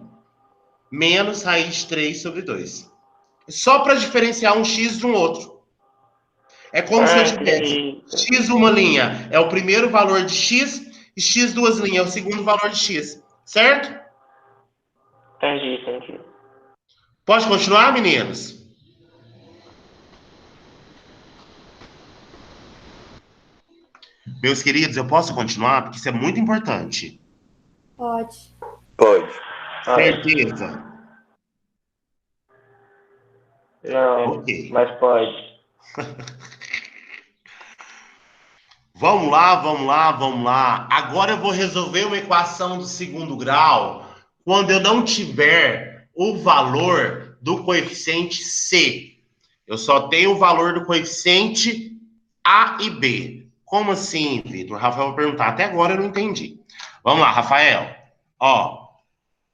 Speaker 1: menos raiz de 3 sobre 2. Só para diferenciar um x de um outro. É como se eu tivesse
Speaker 7: entendi.
Speaker 1: x uma linha é o primeiro valor de x e x duas linhas é o segundo valor de x. Certo?
Speaker 7: Entendi.
Speaker 1: Pode continuar, meninos? Meus queridos, eu posso continuar? Porque isso é muito importante.
Speaker 2: Pode.
Speaker 6: Pode.
Speaker 1: Certeza?
Speaker 7: Não,
Speaker 1: Ok.
Speaker 7: mas pode.
Speaker 1: Vamos lá. Agora eu vou resolver uma equação do segundo grau quando eu não tiver o valor do coeficiente C. Eu só tenho o valor do coeficiente A e B. Como assim, Vitor? Rafael vai perguntar. Até agora eu não entendi. Vamos lá, Rafael. Ó,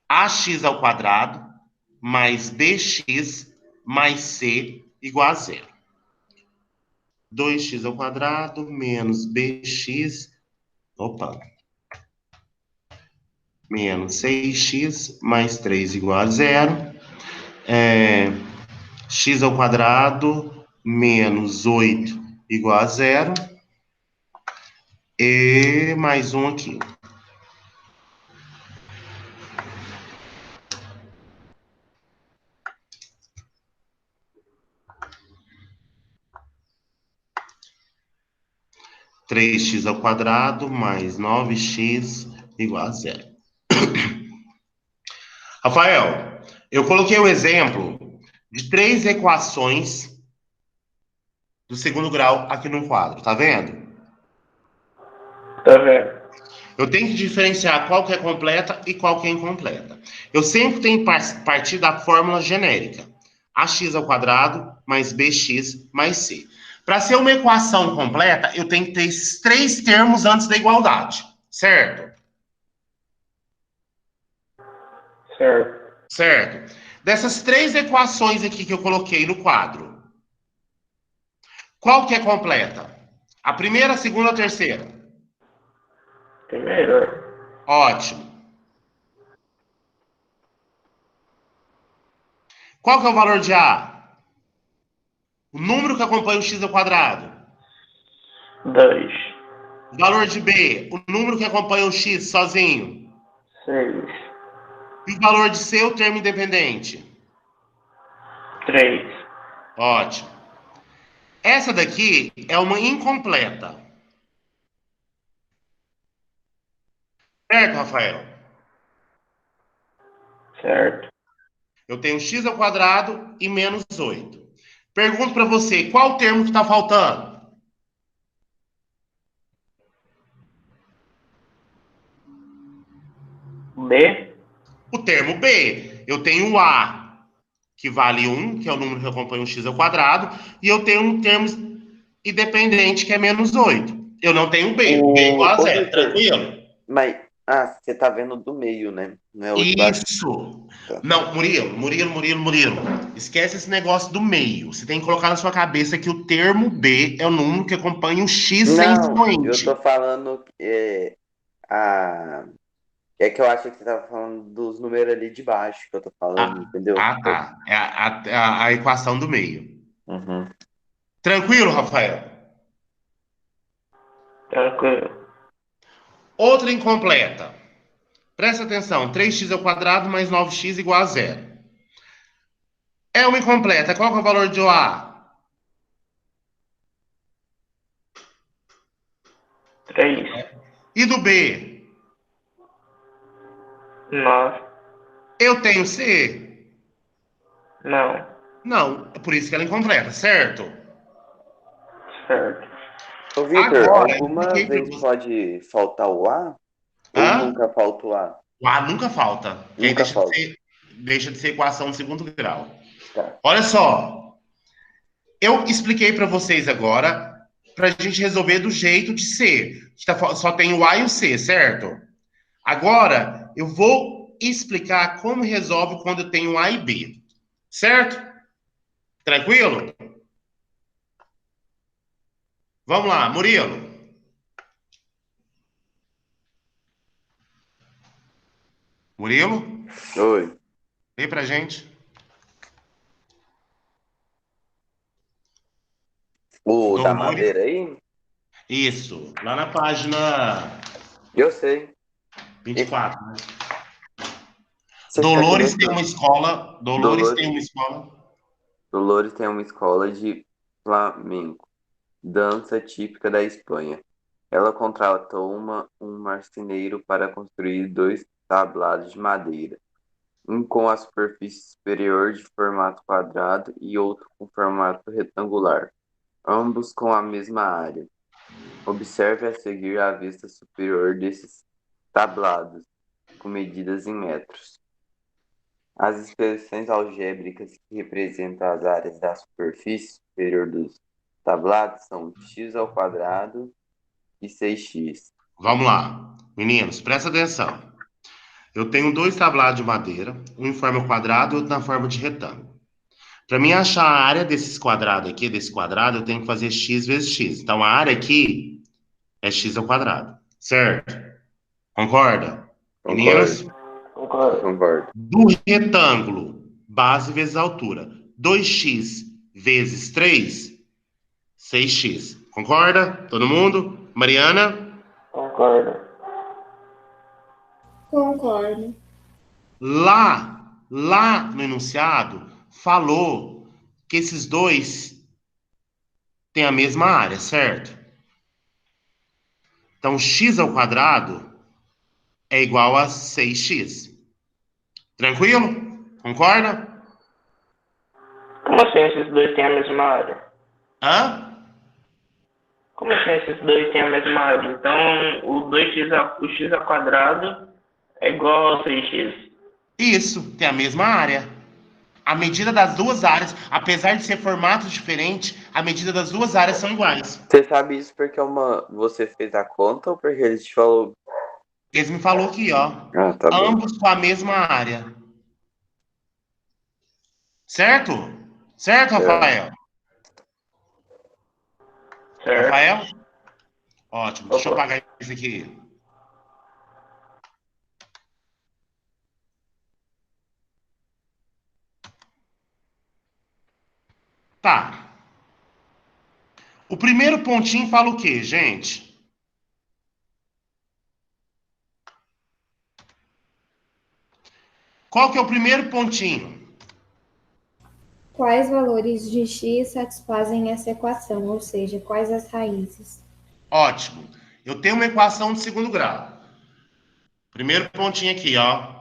Speaker 1: ax ao quadrado mais bx mais c igual a zero. 2x ao quadrado menos bx, opa, menos 6x mais 3 igual a zero. X ao quadrado menos 8 igual a zero. E mais um aqui. Três x ao quadrado mais 9x igual a zero. Rafael, eu coloquei o exemplo de 3 equações do segundo grau aqui no quadro, tá vendo?
Speaker 7: Tá vendo?
Speaker 1: Eu tenho que diferenciar qual que é completa e qual que é incompleta. Eu sempre tenho que partir da fórmula genérica. Ax ao quadrado mais bx mais c. Para ser uma equação completa, eu tenho que ter esses 3 termos antes da igualdade, certo? Certo. Dessas 3 equações aqui que eu coloquei no quadro, qual que é completa? A primeira, a segunda ou a terceira?
Speaker 7: Primeiro.
Speaker 1: Ótimo. Qual que é o valor de A? O número que acompanha o x ao quadrado.
Speaker 7: 2.
Speaker 1: O valor de B, o número que acompanha o x sozinho.
Speaker 7: 6.
Speaker 1: E o valor de C, o termo independente.
Speaker 7: 3.
Speaker 1: Ótimo. Essa daqui é uma incompleta. Certo, Rafael?
Speaker 7: Certo.
Speaker 1: Eu tenho x ao quadrado e menos 8. Pergunto para você, qual o termo que está faltando?
Speaker 7: B.
Speaker 1: O termo B. Eu tenho o A, que vale 1, que é o número que acompanha o x ao quadrado, e eu tenho um termo independente, que é menos 8. Eu não tenho B. B é igual a zero.
Speaker 6: Vitor,
Speaker 1: Tranquilo?
Speaker 6: mas você tá vendo do meio, né? Não é o de baixo.
Speaker 1: Isso.
Speaker 6: Tá.
Speaker 1: Não, Murilo. Esquece esse negócio do meio. Você tem que colocar na sua cabeça que o termo B é o número que acompanha o x sem
Speaker 6: Não, eu tô
Speaker 1: expoente.
Speaker 6: falando a é que eu acho que você tava falando dos números ali de baixo que eu tô falando, entendeu?
Speaker 1: Tá. É a equação do meio.
Speaker 6: Uhum.
Speaker 1: Tranquilo, Rafael?
Speaker 7: Tranquilo.
Speaker 1: Outra incompleta. Presta atenção. 3x ao quadrado mais 9x igual a zero. É uma incompleta. Qual que é o valor de A?
Speaker 7: 3.
Speaker 1: E do B?
Speaker 7: 9.
Speaker 1: Eu tenho C?
Speaker 7: Não.
Speaker 1: Não. É por isso que ela é incompleta, certo?
Speaker 7: Certo.
Speaker 6: Ô, Vitor,
Speaker 1: Agora, eu
Speaker 6: alguma
Speaker 1: expliquei para
Speaker 6: vez
Speaker 1: você.
Speaker 6: pode faltar o A? Ou
Speaker 1: Hã?
Speaker 6: nunca falta o A?
Speaker 1: O A nunca falta. Que aí
Speaker 6: Nunca falta.
Speaker 1: deixa de ser equação de segundo grau.
Speaker 6: Tá.
Speaker 1: Olha só. Eu expliquei para vocês agora para a gente resolver do jeito de ser. Só tem o A e o C, certo? Agora, eu vou explicar como resolve quando eu tenho A e B. Certo? Tranquilo? Vamos lá, Murilo. Murilo,
Speaker 6: Oi.
Speaker 1: lê pra gente.
Speaker 6: O da
Speaker 1: Dolores,
Speaker 6: madeira aí?
Speaker 1: isso, lá na página
Speaker 6: Eu sei.
Speaker 1: 24. Né?
Speaker 6: Você fica
Speaker 1: Dolores
Speaker 6: querendo?
Speaker 1: tem uma escola. Dolores tem
Speaker 6: Dolores,
Speaker 1: uma escola.
Speaker 6: Dolores tem uma escola de flamenco, dança típica da Espanha. Ela contratou um marceneiro para construir 2 tablados de madeira, um com a superfície superior de formato quadrado e outro com formato retangular, ambos com a mesma área. Observe a seguir a vista superior desses tablados, com medidas em metros. As expressões algébricas que representam as áreas da superfície superior dos tablados são x² e 6x.
Speaker 1: Vamos lá. Meninos, presta atenção. Eu tenho 2 tablados de madeira, um em forma quadrada e outro na forma de retângulo. Para mim achar a área desses quadrados aqui, desse quadrado, eu tenho que fazer x vezes x. Então, a área aqui é x², certo? Concorda? Meninos?
Speaker 6: Concordo,
Speaker 7: Concordo.
Speaker 6: concordo.
Speaker 1: Do retângulo, base vezes altura. 2x vezes 3, 6x. Concorda? Todo mundo? Mariana?
Speaker 7: Concordo.
Speaker 2: Concordo.
Speaker 1: Lá no enunciado, falou que esses dois têm a mesma área, certo? Então, x² é igual a 6x. Tranquilo? Concorda?
Speaker 7: Como assim esses dois têm a mesma área?
Speaker 1: Hã?
Speaker 7: Como assim esses dois têm a mesma área? Então, o x ao quadrado é igual a 6x.
Speaker 1: Isso, tem a mesma área. A medida das duas áreas, apesar de ser formatos diferentes, a medida das duas áreas são iguais.
Speaker 6: Você sabe isso porque você fez a conta ou porque ele te falou?
Speaker 1: Eles me falou aqui, ó.
Speaker 6: Ah, tá bom.
Speaker 1: Ambos com a mesma área. Certo? Certo, Rafael?
Speaker 7: Certo?
Speaker 1: Rafael? Ótimo. Deixa eu
Speaker 7: Opa.
Speaker 1: apagar isso aqui. Tá. O primeiro pontinho fala o quê, gente? Qual que é o primeiro pontinho?
Speaker 2: Quais valores de x satisfazem essa equação, ou seja, quais as raízes?
Speaker 1: Ótimo. Eu tenho uma equação de segundo grau. Primeiro pontinho aqui, ó.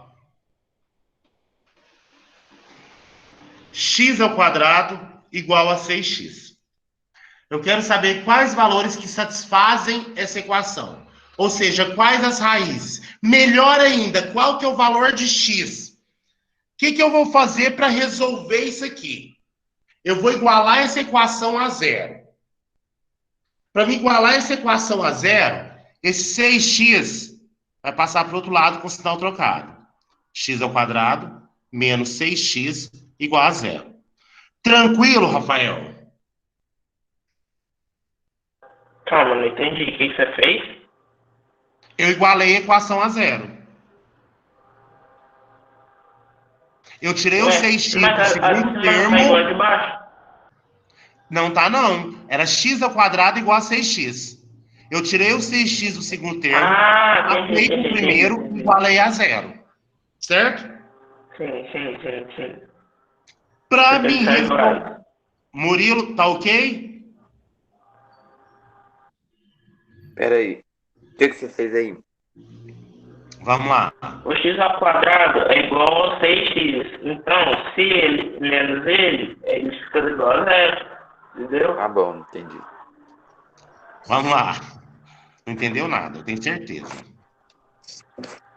Speaker 1: x² igual a 6x. Eu quero saber quais valores que satisfazem essa equação. Ou seja, quais as raízes. Melhor ainda, qual que é o valor de x? O que eu vou fazer para resolver isso aqui? Eu vou igualar essa equação a zero. Para me igualar essa equação a zero, esse 6x vai passar para o outro lado com sinal trocado. x² menos 6x igual a zero. Tranquilo, Rafael?
Speaker 7: Calma, não entendi. O que você fez?
Speaker 1: Eu igualei a equação a zero. Eu tirei o
Speaker 7: Ué,
Speaker 1: 6x
Speaker 7: mas
Speaker 1: do
Speaker 7: a de
Speaker 1: segundo
Speaker 7: cima não tá igual a
Speaker 1: termo.
Speaker 7: de baixo?
Speaker 1: Não tá, não. Era x² igual a 6x. Eu tirei o 6x do segundo termo,
Speaker 7: Ah,
Speaker 1: passei pro primeiro e
Speaker 7: entendi.
Speaker 1: igualei a zero. Certo?
Speaker 7: Sim.
Speaker 1: Para
Speaker 7: Porque
Speaker 1: mim
Speaker 7: sai
Speaker 1: responder.
Speaker 7: igual.
Speaker 1: Murilo, tá ok?
Speaker 6: Peraí. O que você fez aí?
Speaker 1: Vamos lá.
Speaker 7: O x ao quadrado é igual a 6x. Então, se ele menos ele fica igual a zero. Entendeu?
Speaker 6: Tá bom, entendi.
Speaker 1: Vamos lá. Não entendeu nada, eu tenho certeza.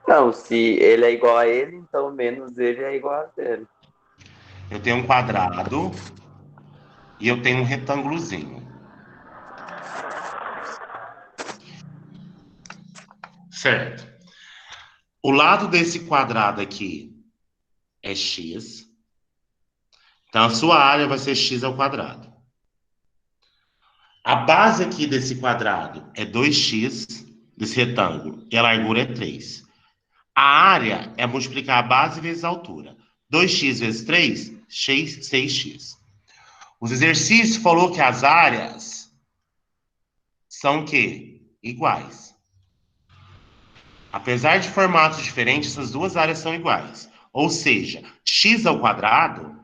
Speaker 6: Não, se ele é igual a ele, então menos ele é igual a zero.
Speaker 1: Eu tenho um quadrado e eu tenho um retângulozinho. Certo. O lado desse quadrado aqui é x. Então, a sua área vai ser x². A base aqui desse quadrado é 2x, desse retângulo, e a largura é 3. A área é multiplicar a base vezes a altura. 2x vezes 3, 6x. Os exercícios falou que as áreas são o quê? Iguais. Apesar de formatos diferentes, essas duas áreas são iguais. Ou seja, x ao quadrado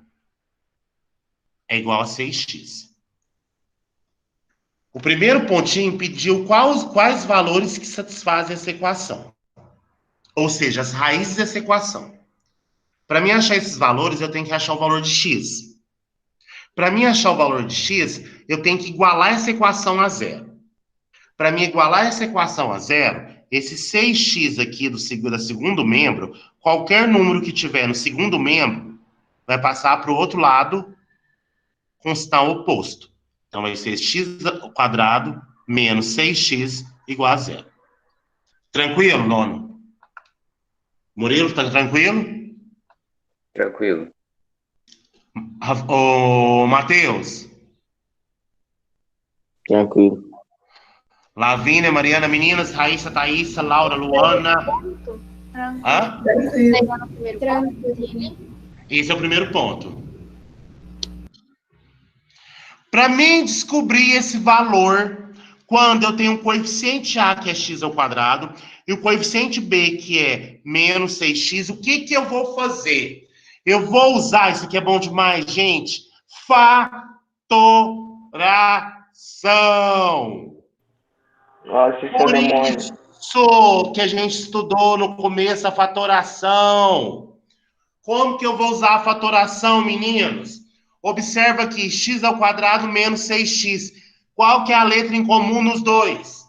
Speaker 1: é igual a 6x. O primeiro pontinho pediu quais valores que satisfazem essa equação. Ou seja, as raízes dessa equação. Para mim achar esses valores, eu tenho que achar o valor de x. Para mim achar o valor de x, eu tenho que igualar essa equação a zero. Para mim igualar essa equação a zero, esse 6x aqui do segundo membro, qualquer número que tiver no segundo membro, vai passar para o outro lado com sinal oposto. Então vai ser x² menos 6x igual a zero. Tranquilo, nono? Murilo, tá tranquilo?
Speaker 6: Tranquilo.
Speaker 1: Ô, Matheus.
Speaker 8: Tranquilo.
Speaker 1: Lavínia, Mariana, meninas, Raíssa, Thaísa, Laura, Luana. Hã? Esse é o primeiro ponto. Para mim descobrir esse valor, quando eu tenho um coeficiente A, que é x ao quadrado, e o coeficiente B, que é menos 6x, o que eu vou fazer? Eu vou usar, isso aqui é bom demais, gente, fatoração.
Speaker 7: Nossa, isso
Speaker 1: Por
Speaker 7: é demônio.
Speaker 1: isso que a gente estudou no começo a fatoração. Como que eu vou usar a fatoração, meninos? Observa aqui, x ao quadrado menos 6x. Qual que é a letra em comum nos dois?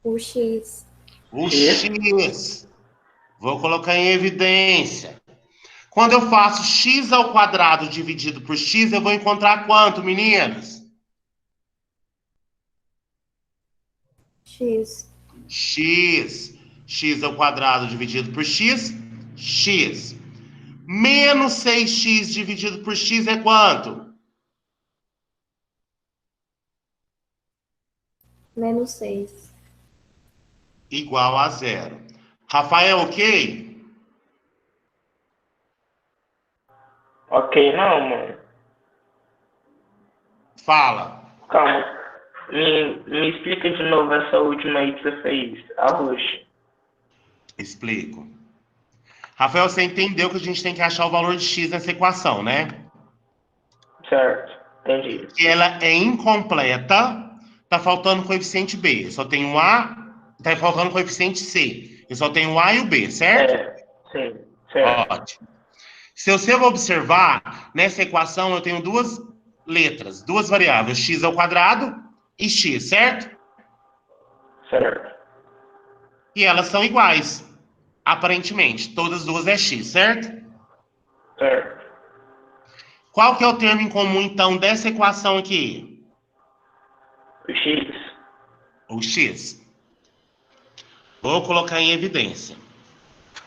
Speaker 2: O x.
Speaker 1: O x. Vou colocar em evidência. Quando eu faço x ao quadrado dividido por x, eu vou encontrar quanto, meninas?
Speaker 2: X.
Speaker 1: X. X ao quadrado dividido por x, x. Menos 6x dividido por x é quanto?
Speaker 2: Menos 6.
Speaker 1: Igual a zero. Rafael, ok?
Speaker 7: Ok, não, mano.
Speaker 1: Fala.
Speaker 7: Calma. Me explica de novo essa última aí que você fez, a roxa.
Speaker 1: Explico. Rafael, você entendeu que a gente tem que achar o valor de x nessa equação, né?
Speaker 7: Certo, entendi.
Speaker 1: Que ela é incompleta, tá faltando coeficiente B. Eu só tenho um A, tá faltando coeficiente C. Eu só tenho o A e o B, certo?
Speaker 7: Sim, certo.
Speaker 1: Ótimo. Se você observar, nessa equação eu tenho duas letras, duas variáveis, x ao quadrado e x, certo?
Speaker 7: Certo.
Speaker 1: E elas são iguais, aparentemente. Todas as duas é x, certo?
Speaker 7: Certo.
Speaker 1: Qual que é o termo em comum, então, dessa equação aqui?
Speaker 7: O x.
Speaker 1: O x. Vou colocar em evidência.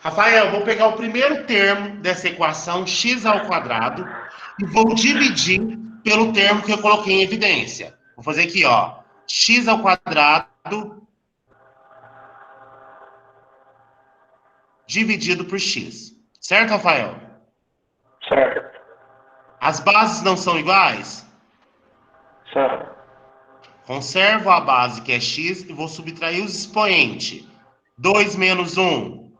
Speaker 1: Rafael, vou pegar o primeiro termo dessa equação, x ao quadrado, e vou dividir pelo termo que eu coloquei em evidência. Vou fazer aqui, ó. X ao quadrado dividido por x. Certo, Rafael?
Speaker 7: Certo.
Speaker 1: As bases não são iguais?
Speaker 7: São.
Speaker 1: Conservo a base, que é x, e vou subtrair os expoentes. 2 menos 1.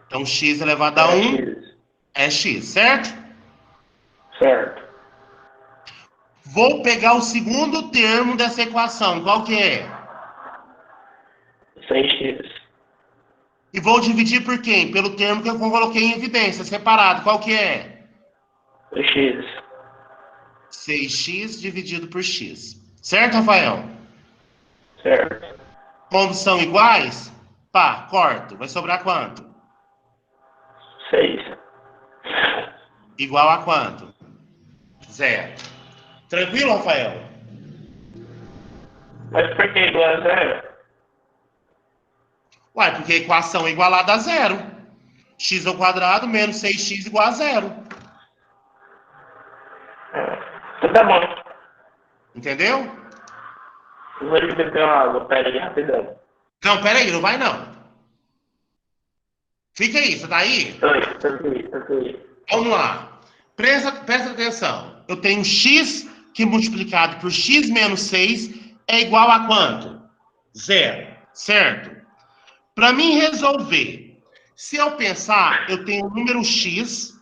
Speaker 1: Então, x elevado a 1
Speaker 7: X.
Speaker 1: é x, certo?
Speaker 7: Certo.
Speaker 1: Vou pegar o segundo termo dessa equação. Qual que é?
Speaker 7: 6x.
Speaker 1: E vou dividir por quem? Pelo termo que eu coloquei em evidência, separado. Qual que é?
Speaker 7: O x.
Speaker 1: 6x dividido por x. Certo, Rafael?
Speaker 7: Certo.
Speaker 1: Como são iguais, pá, corto. Vai sobrar quanto?
Speaker 7: 6.
Speaker 1: Igual a quanto? 0. Tranquilo, Rafael?
Speaker 7: Mas por que igual a 0?
Speaker 1: Uai, porque a equação é igualada a 0. X ao quadrado menos 6x igual a 0.
Speaker 7: Então tá bom.
Speaker 1: Entendeu?
Speaker 7: Eu vou beber uma água. Pera aí, rapidão.
Speaker 1: Não, peraí, não vai não. Fica aí, você tá aí?
Speaker 7: Tô aqui.
Speaker 1: Vamos lá. Presta atenção. Eu tenho x que multiplicado por x menos 6 é igual a quanto? 0, certo? Para mim resolver, se eu pensar, eu tenho um número x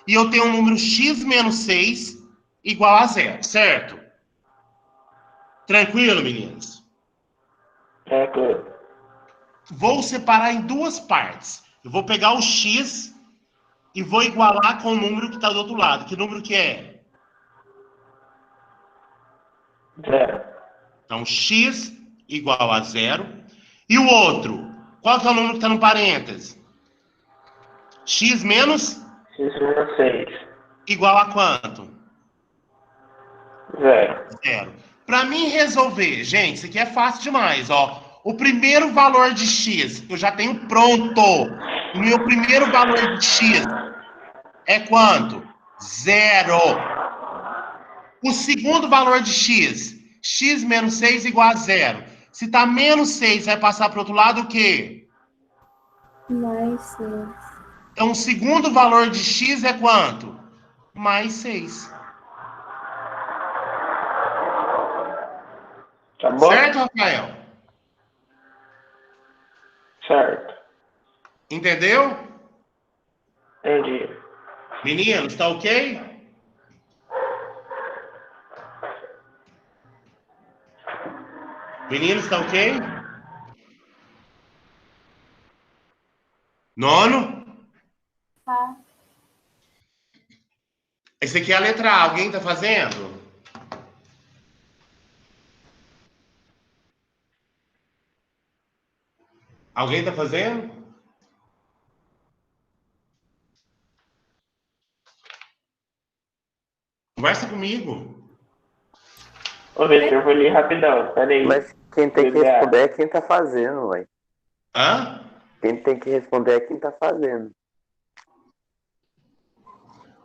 Speaker 1: e eu tenho um número x menos 6 igual a 0, certo? Tranquilo, meninos?
Speaker 7: Tranquilo.
Speaker 1: Vou separar em duas partes. Eu vou pegar o x e vou igualar com o número que está do outro lado. Que número que é?
Speaker 7: 0.
Speaker 1: Então, x igual a 0. E o outro? Qual que é o número que está no parênteses? X menos
Speaker 7: X menos 6.
Speaker 1: igual a quanto?
Speaker 7: 0.
Speaker 1: 0. Para mim resolver, gente, isso aqui é fácil demais, ó. O primeiro valor de x, eu já tenho pronto. O meu primeiro valor de x é quanto? 0. O segundo valor de x, x menos 6 igual a 0. Se tá menos 6, vai passar para o outro lado o quê?
Speaker 2: Mais 6.
Speaker 1: Então, o segundo valor de x é quanto? Mais 6.
Speaker 7: Tá bom?
Speaker 1: Certo, Rafael?
Speaker 7: Certo.
Speaker 1: Entendeu?
Speaker 7: Entendi.
Speaker 1: Meninos, tá ok? Meninos, tá ok? Nono?
Speaker 2: Tá.
Speaker 1: Esse aqui é a letra A. Alguém tá fazendo? Alguém tá fazendo? Conversa comigo.
Speaker 7: Ô, Vitor, eu vou ler rapidão. Pera aí.
Speaker 6: Mas quem tem que
Speaker 7: Letra A.
Speaker 6: responder é quem tá fazendo, ué.
Speaker 1: Hã?
Speaker 6: Quem tem que responder é quem tá fazendo.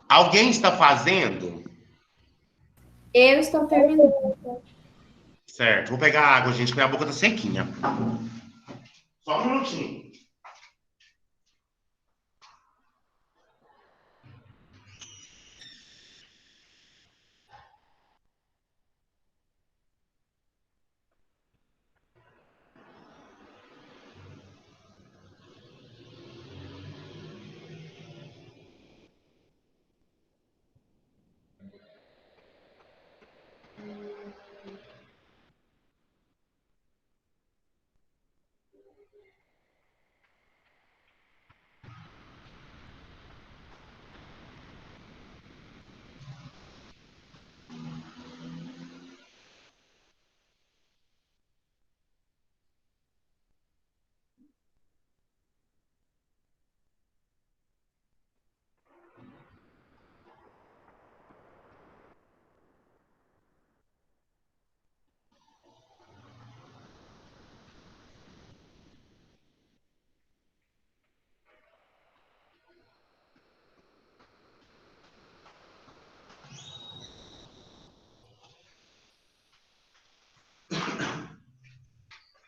Speaker 1: Alguém está fazendo?
Speaker 2: Eu estou terminando.
Speaker 1: Certo. Vou pegar água, gente, porque a boca tá sequinha. Só um minutinho.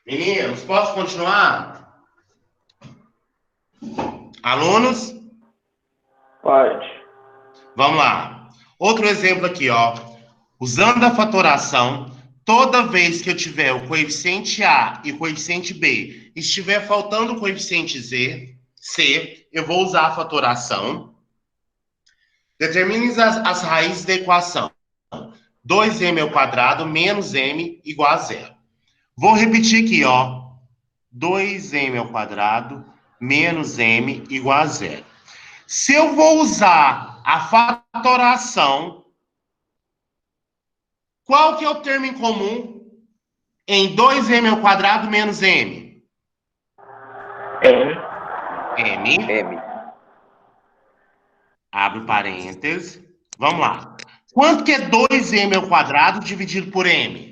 Speaker 1: Meninos, posso continuar? Alunos?
Speaker 7: Pode.
Speaker 1: Vamos lá. Outro exemplo aqui, ó. Usando a fatoração, toda vez que eu tiver o coeficiente A e o coeficiente B, estiver faltando o coeficiente C, eu vou usar a fatoração. Determine as raízes da equação. 2m ao quadrado menos m igual a 0. Vou repetir aqui, ó. 2m ao quadrado menos m igual a 0. Se eu vou usar a fatoração, qual que é o termo em comum em 2m ao quadrado menos m?
Speaker 7: M.
Speaker 1: M. Abre parênteses. Vamos lá. Quanto que é 2m ao quadrado dividido por m?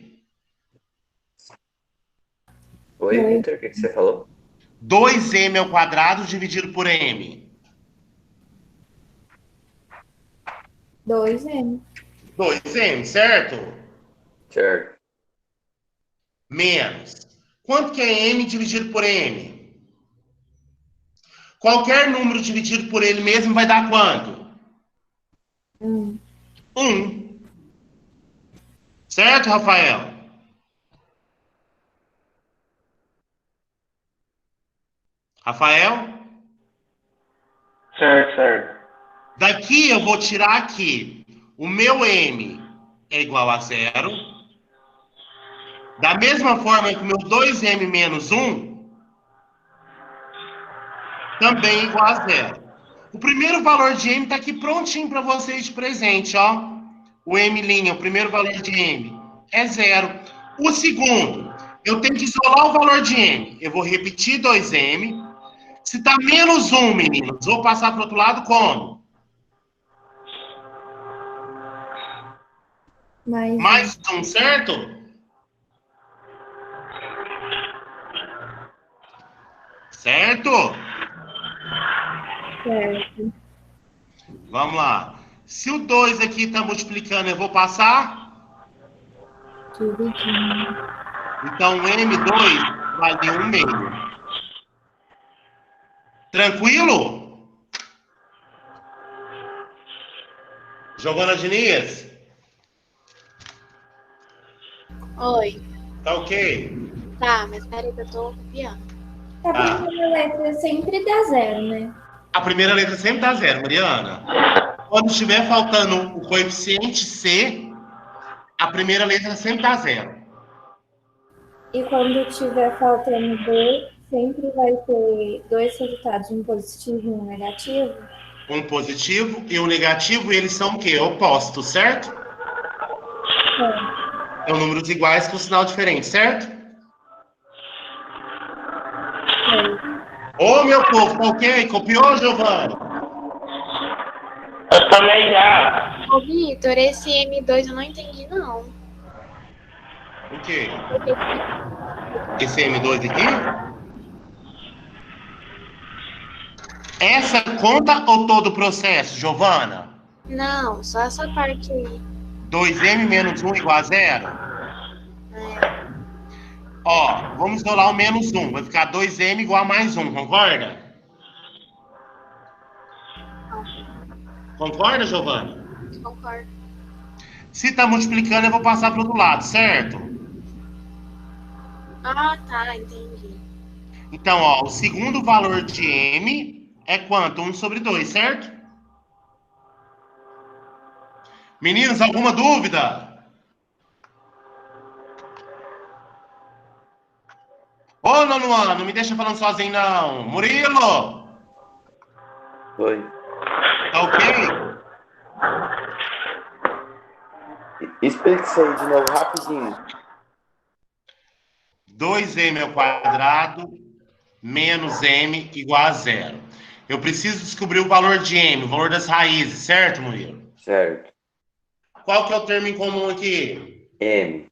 Speaker 6: Oi, Vitor, o que você falou?
Speaker 1: 2m ao quadrado dividido por m.
Speaker 2: 2M.
Speaker 1: 2m, certo?
Speaker 6: Certo.
Speaker 1: Menos. Quanto que é m dividido por m? Qualquer número dividido por ele mesmo vai dar quanto?
Speaker 2: 1.
Speaker 1: 1. Certo, Rafael? Rafael?
Speaker 7: Certo, certo.
Speaker 1: Daqui eu vou tirar aqui. O meu M é igual a 0. Da mesma forma que o meu 2M menos 1 também é igual a 0. O primeiro valor de M está aqui prontinho para vocês de presente, ó. O M', o primeiro valor de M, é 0. O segundo, eu tenho que isolar o valor de M. Eu vou repetir 2M. Se está menos 1, meninos, vou passar para o outro lado como?
Speaker 2: Mais 1.
Speaker 1: Mais 1, certo? Certo?
Speaker 2: Certo.
Speaker 1: Vamos lá. Se o 2 aqui está multiplicando, eu vou passar?
Speaker 2: Dividindo.
Speaker 1: Então, M2 vale 1 meio. Tranquilo? Giovana Diniz?
Speaker 5: Oi.
Speaker 1: Tá ok?
Speaker 5: Tá, mas peraí que eu tô copiando.
Speaker 2: A primeira letra sempre dá 0, né?
Speaker 1: A primeira letra sempre dá 0, Mariana. Quando estiver faltando o coeficiente C, a primeira letra sempre dá 0.
Speaker 2: E quando tiver faltando 2, sempre vai ter 2 resultados, um positivo e um negativo?
Speaker 1: Um positivo e um negativo, e eles são o quê? Opostos, certo?
Speaker 2: É.
Speaker 1: São números iguais com sinal diferente, certo? Ô, meu povo, tá ok? Copiou, Giovana?
Speaker 7: Eu também já.
Speaker 5: Ô, Vitor, esse M2 eu não entendi, não.
Speaker 1: O quê?
Speaker 5: Porque
Speaker 1: Esse M2 aqui? Essa conta ou todo o processo, Giovana?
Speaker 5: não, só essa parte aí.
Speaker 1: 2M menos 1 igual a 0?
Speaker 5: É,
Speaker 1: Ó, vamos isolar o menos 1. Vai ficar 2M igual a mais 1, concorda? Concorda, Giovana?
Speaker 5: concordo.
Speaker 1: Se tá multiplicando, eu vou passar para o outro lado, certo?
Speaker 5: Ah, tá, entendi.
Speaker 1: Então, ó, o segundo valor de M é quanto? 1 sobre 2, certo? Meninos, alguma dúvida? Ô, Nonuana, não me deixa falando sozinho, não. Murilo,
Speaker 6: Oi.
Speaker 1: tá ok?
Speaker 6: Explica isso aí de novo rapidinho.
Speaker 1: 2M ao quadrado menos M igual a 0. Eu preciso descobrir o valor de M, o valor das raízes, certo, Murilo?
Speaker 6: Certo.
Speaker 1: Qual que é o termo em comum aqui?
Speaker 6: M.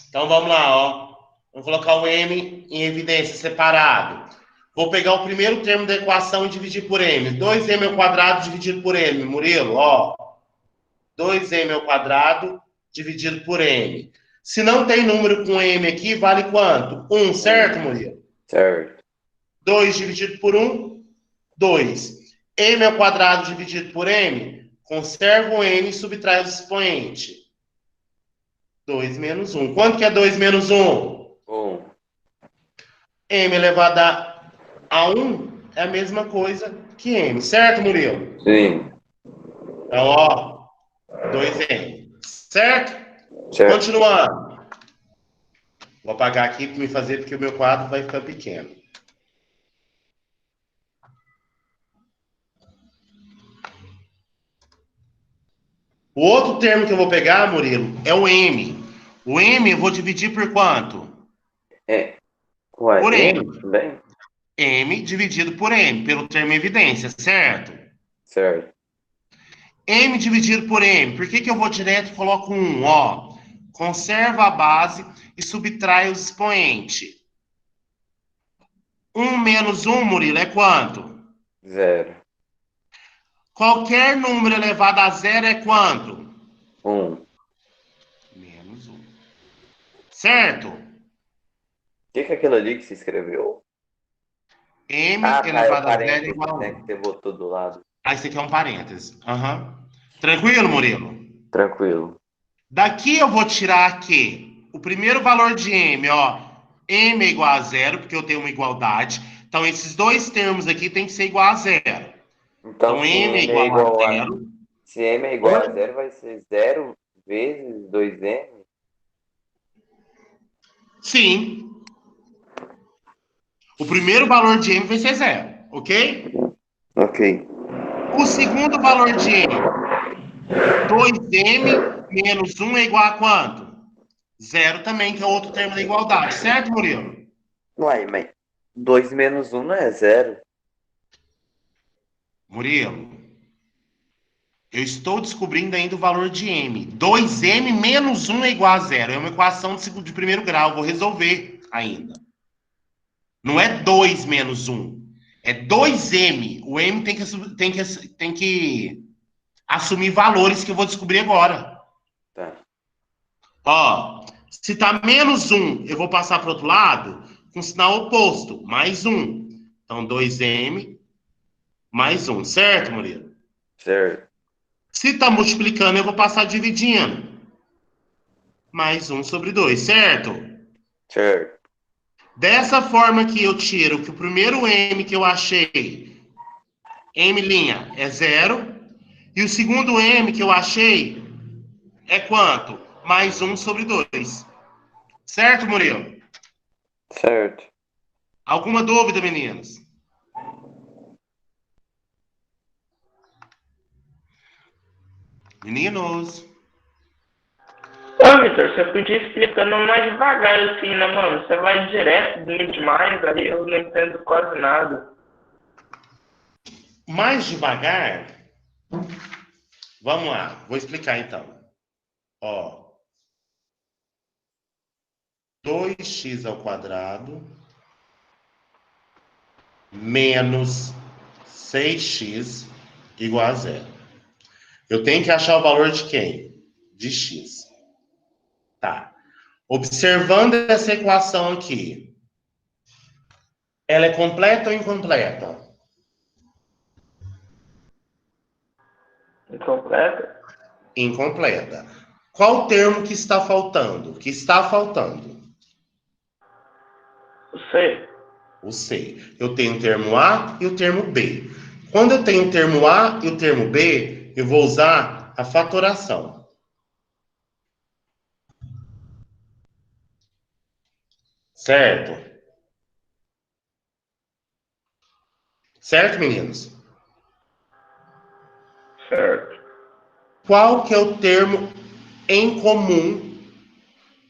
Speaker 1: Então vamos lá, ó. Vamos colocar o M em evidência, separado. Vou pegar o primeiro termo da equação e dividir por M. 2M ao quadrado dividido por M, Murilo, ó. 2M ao quadrado dividido por M. Se não tem número com M aqui, vale quanto? 1, certo, Murilo?
Speaker 6: Certo.
Speaker 1: 2 dividido por 1, 2. M ao quadrado dividido por M, conserva o M e subtrai o expoente. 2 menos 1. Quanto que é 2 menos 1?
Speaker 6: 1.
Speaker 1: M elevado a 1 é a mesma coisa que M, certo, Murilo?
Speaker 6: Sim.
Speaker 1: Então, ó, 2M. Certo?
Speaker 6: Certo.
Speaker 1: Continuando. Vou apagar aqui para me fazer, porque o meu quadro vai ficar pequeno. O outro termo que eu vou pegar, Murilo, é o M. O M eu vou dividir por quanto?
Speaker 6: Ué,
Speaker 1: Por M.
Speaker 6: M também?
Speaker 1: M dividido por M, pelo termo evidência, certo?
Speaker 6: Certo.
Speaker 1: M dividido por M. Por que eu vou direto e coloco 1? Ó, conserva a base e subtrai os expoentes. 1 menos 1, Murilo, é quanto?
Speaker 6: 0.
Speaker 1: Qualquer número elevado a zero é quanto?
Speaker 6: 1.
Speaker 1: Menos 1. Certo?
Speaker 6: O que é aquilo ali que se escreveu?
Speaker 1: M
Speaker 6: Ah, tá, é o
Speaker 1: elevado a zero é
Speaker 6: parênteses,
Speaker 1: igual a
Speaker 6: né, que
Speaker 1: 1.
Speaker 6: você botou do lado.
Speaker 1: Aí você quer um parênteses. Aham. Tranquilo, Murilo?
Speaker 6: Tranquilo.
Speaker 1: Daqui eu vou tirar aqui o primeiro valor de M, ó. M é igual a zero, porque eu tenho uma igualdade. Então, esses dois termos aqui tem que ser igual a zero.
Speaker 6: Então,
Speaker 1: Então,
Speaker 6: se
Speaker 1: M é
Speaker 6: M é
Speaker 1: igual a
Speaker 6: igual a...
Speaker 1: zero.
Speaker 6: Se M é igual a
Speaker 1: Oi?
Speaker 6: zero, vai ser zero vezes 2M?
Speaker 1: Sim. O primeiro valor de M vai ser zero, ok?
Speaker 6: Ok.
Speaker 1: O segundo valor de M, 2M menos 1 é igual a quanto? Zero também, que é outro termo da igualdade. Certo, Murilo?
Speaker 6: Uai, mas 2 menos 1 não é zero?
Speaker 1: Murilo, eu estou descobrindo ainda o valor de M. 2M menos 1 é igual a zero. É uma equação de primeiro grau. Vou resolver ainda. Não é 2 menos 1. É 2M. O M tem que assumir valores que eu vou descobrir agora.
Speaker 6: Tá.
Speaker 1: Ó, se tá menos 1, eu vou passar para o outro lado com sinal oposto. Mais 1. Então, 2M mais 1. Certo, Murilo?
Speaker 6: Certo.
Speaker 1: Se tá multiplicando, eu vou passar dividindo. Mais 1 sobre 2, certo?
Speaker 6: Certo.
Speaker 1: Dessa forma que eu tiro que o primeiro M que eu achei, M' é zero, e o segundo M que eu achei é quanto? Mais 1 sobre 2. Certo, Murilo?
Speaker 6: Certo.
Speaker 1: Alguma dúvida, meninos? Meninos?
Speaker 7: Ô, Vitor, você podia ir explicando mais devagar assim, né, mano? Você vai direto, muito demais, aí eu não entendo quase nada.
Speaker 1: Mais devagar? Vamos lá, vou explicar então. Ó, 2x ao quadrado menos 6x igual a zero. Eu tenho que achar o valor de quem? De x. Tá. Observando essa equação aqui, ela é completa ou incompleta?
Speaker 7: Incompleta?
Speaker 1: Incompleta. Qual o termo que está faltando? Que está faltando?
Speaker 7: Sei.
Speaker 1: O C. Eu tenho o termo A e o termo B. Quando eu tenho o termo A e o termo B, eu vou usar a fatoração. Certo? Certo, meninos?
Speaker 7: Certo.
Speaker 1: Qual que é o termo em comum?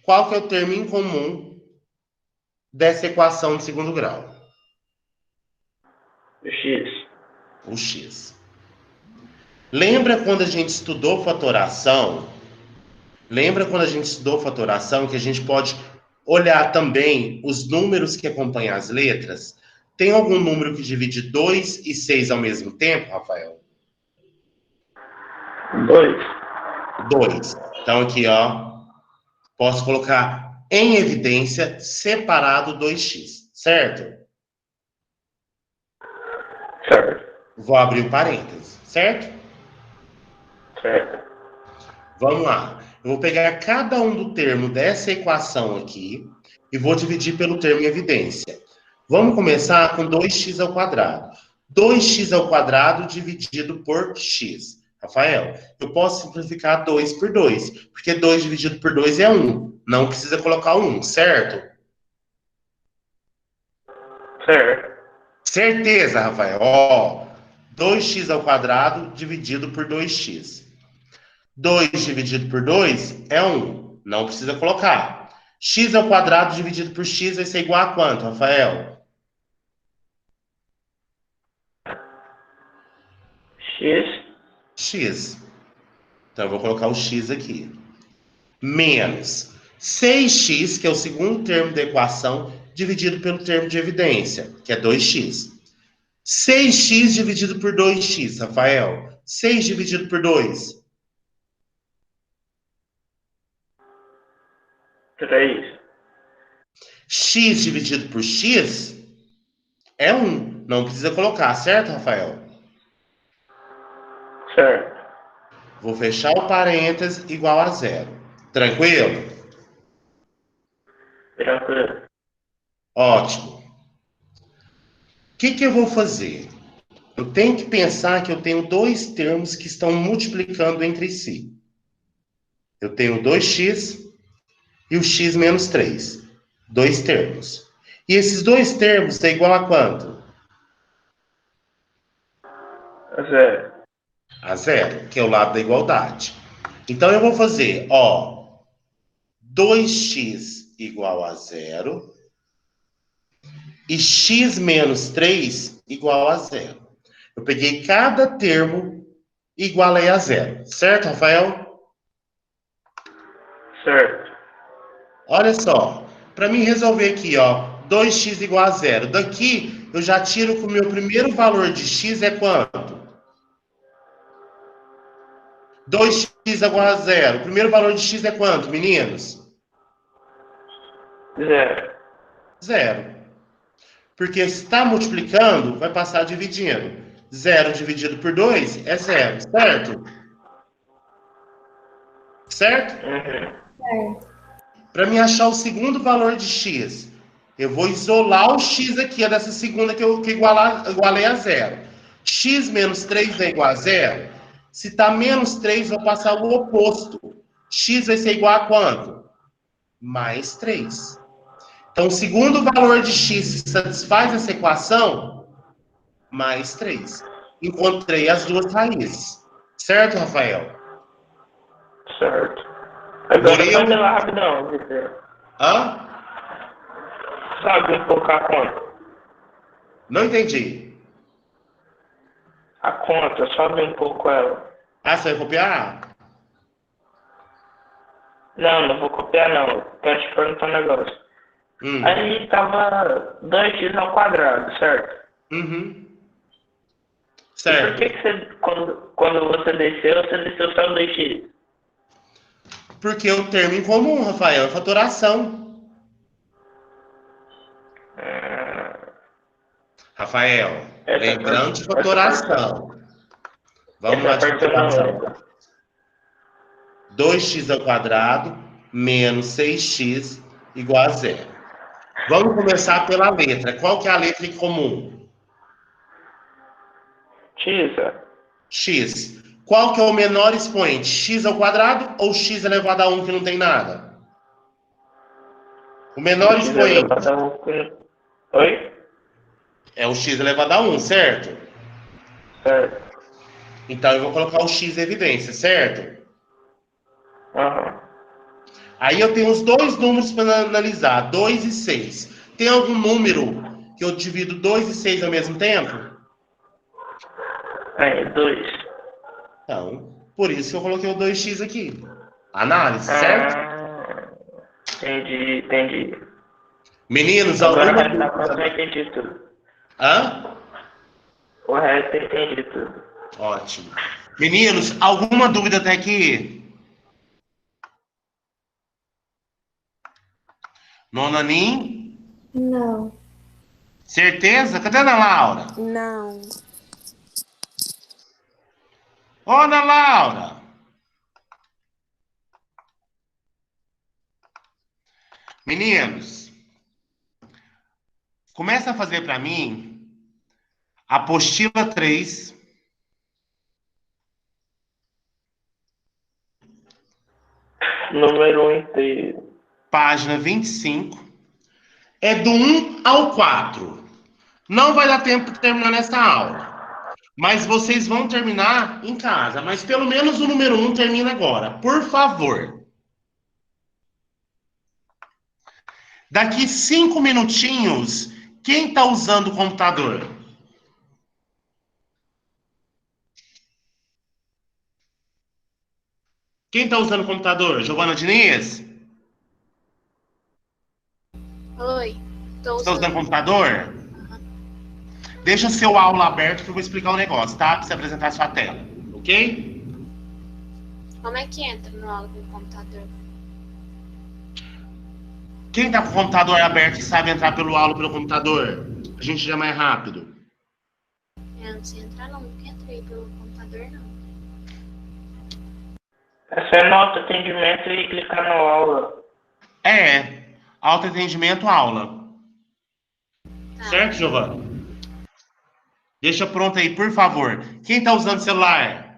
Speaker 1: Qual que é o termo em comum dessa equação de segundo grau?
Speaker 7: X.
Speaker 1: O x. Lembra quando a gente estudou fatoração? Lembra quando a gente estudou fatoração que a gente pode olhar também os números que acompanham as letras? Tem algum número que divide 2 e 6 ao mesmo tempo, Rafael?
Speaker 7: 2.
Speaker 1: 2. Então aqui, ó, posso colocar em evidência separado 2x, certo?
Speaker 7: Certo.
Speaker 1: Vou abrir o parênteses, certo?
Speaker 7: Certo.
Speaker 1: Vamos lá. Eu vou pegar cada um do termo dessa equação aqui e vou dividir pelo termo em evidência. Vamos começar com 2x ao quadrado. 2x ao quadrado dividido por x. Rafael, eu posso simplificar 2 por 2, porque 2 dividido por 2 é 1. Não precisa colocar o 1, certo?
Speaker 7: Certo.
Speaker 1: Certeza, Rafael. Ó, 2x ao quadrado dividido por 2x. 2 dividido por 2 é 1. Não precisa colocar. X ao quadrado dividido por x vai ser igual a quanto, Rafael?
Speaker 7: X.
Speaker 1: X. Então eu vou colocar o x aqui. Menos 6x, que é o segundo termo da equação, dividido pelo termo de evidência, que é 2x. 6x dividido por 2x, Rafael. 6 dividido por 2.
Speaker 7: 3.
Speaker 1: X dividido por x é 1. não precisa colocar, certo, Rafael?
Speaker 7: Certo.
Speaker 1: Vou fechar o parênteses igual a zero. Tranquilo?
Speaker 7: Tranquilo.
Speaker 1: Ótimo. O que eu vou fazer? Eu tenho que pensar que eu tenho dois termos que estão multiplicando entre si. Eu tenho 2x e o x menos 3. Dois termos. E esses dois termos é igual a quanto?
Speaker 7: Zero.
Speaker 1: A zero, que é o lado da igualdade. Então eu vou fazer, ó, 2x igual a zero e x menos 3 igual a zero. Eu peguei cada termo e igualei a zero. Certo, Rafael?
Speaker 7: Certo.
Speaker 1: Olha só. Para mim resolver aqui, ó, 2x igual a zero. Daqui eu já tiro que o meu primeiro valor de x é quanto? 2x igual a zero. O primeiro valor de x é quanto, meninos?
Speaker 7: Zero.
Speaker 1: Zero. Porque se está multiplicando, vai passar dividindo. 0 dividido por 2 é zero, certo? Certo?
Speaker 7: Uhum.
Speaker 1: Para mim achar o segundo valor de x, eu vou isolar o x aqui, dessa segunda que eu igualei a zero. X menos 3 é igual a zero. Se está menos 3, vou passar o oposto. X vai ser igual a quanto? Mais 3. Então, o segundo valor de x que satisfaz essa equação, mais 3. Encontrei as duas raízes. Certo, Rafael?
Speaker 7: Certo. Agora
Speaker 1: Morei
Speaker 7: vai
Speaker 1: eu...
Speaker 7: lá rapidão, Vitor.
Speaker 1: Hã?
Speaker 7: Sabe um pouco a conta?
Speaker 1: Não entendi.
Speaker 7: A conta, sobe um pouco ela.
Speaker 1: Ah, você vai copiar?
Speaker 7: Não, não vou copiar não. Quero te perguntar um negócio. Aí tava 2x ao quadrado, certo?
Speaker 1: Uhum.
Speaker 7: E
Speaker 1: Certo.
Speaker 7: por que você, quando você desceu só 2x?
Speaker 1: Porque o termo em comum, Rafael, é fatoração. Rafael, lembrando de fatoração. Vamos lá de fatoração. 2x ao quadrado menos 6x igual a zero. Vamos começar pela letra. Qual que é a letra em comum?
Speaker 7: X.
Speaker 1: X. Qual que é o menor expoente? X ao quadrado ou x elevado a 1 que não tem nada? O menor
Speaker 7: X
Speaker 1: expoente
Speaker 7: elevado a 1. Oi?
Speaker 1: é o x elevado a 1, certo?
Speaker 7: Certo.
Speaker 1: Então eu vou colocar o x em evidência, certo?
Speaker 7: Aham.
Speaker 1: Aí eu tenho os dois números para analisar, 2 e 6. Tem algum número que eu divido 2 e 6 ao mesmo tempo?
Speaker 7: É, 2.
Speaker 1: Então, por isso que eu coloquei o 2x aqui. Análise, certo?
Speaker 7: Entendi.
Speaker 1: Meninos,
Speaker 7: Agora o
Speaker 1: alguma
Speaker 7: resto da conta eu
Speaker 1: dúvida?
Speaker 7: entendi tudo.
Speaker 1: Hã?
Speaker 7: O resto eu entendi tudo.
Speaker 1: Ótimo. Meninos, alguma dúvida até aqui? Nonanim?
Speaker 2: Não.
Speaker 1: Certeza? Cadê a Ana Laura?
Speaker 8: Não.
Speaker 1: Ô, Ana Laura! Meninos, começa a fazer para mim apostila 3,
Speaker 7: Número 1 inteiro.
Speaker 1: página 25. É do 1 ao 4. Não vai dar tempo de terminar nessa aula. Mas vocês vão terminar em casa. Mas pelo menos o número 1 termina agora. Por favor. Daqui 5 minutinhos, quem está usando o computador? Quem está usando o computador? Giovana Diniz?
Speaker 5: Oi, tô
Speaker 1: Você está usando o
Speaker 5: usando.
Speaker 1: computador? Deixa o seu aula aberto que eu vou explicar o negócio, tá? Pra você apresentar a sua tela, ok?
Speaker 5: Como é que entra no aula do computador?
Speaker 1: Quem tá com o computador aberto e sabe entrar pelo aula pelo computador? A gente já é mais rápido.
Speaker 5: Eu não sei entrar não, nunca entrei pelo computador não.
Speaker 7: É só ir no autoatendimento e clicar no aula.
Speaker 1: É, autoatendimento, aula.
Speaker 5: Tá.
Speaker 1: Certo, Giovana? Deixa pronto aí, por favor. Quem tá usando celular?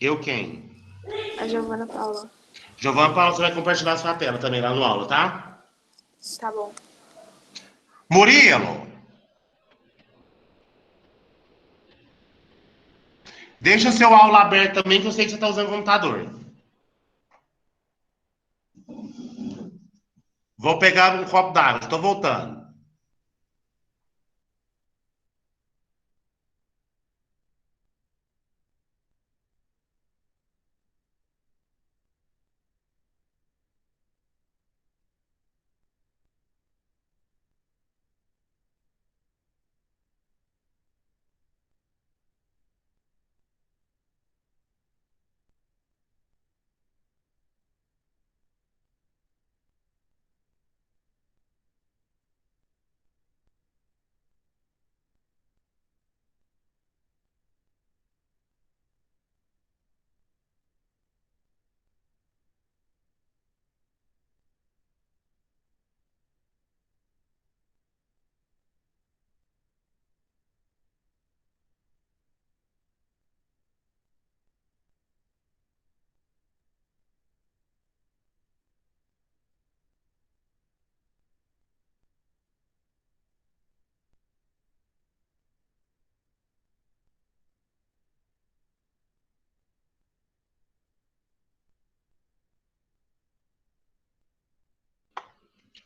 Speaker 1: Eu quem?
Speaker 3: A Giovana Paula.
Speaker 1: Giovana Paula, você vai compartilhar sua tela também lá no aula, tá?
Speaker 3: Tá bom.
Speaker 1: Murilo! Deixa seu aula aberto também, que eu sei que você tá usando o computador. Vou pegar um copo d'água, estou voltando.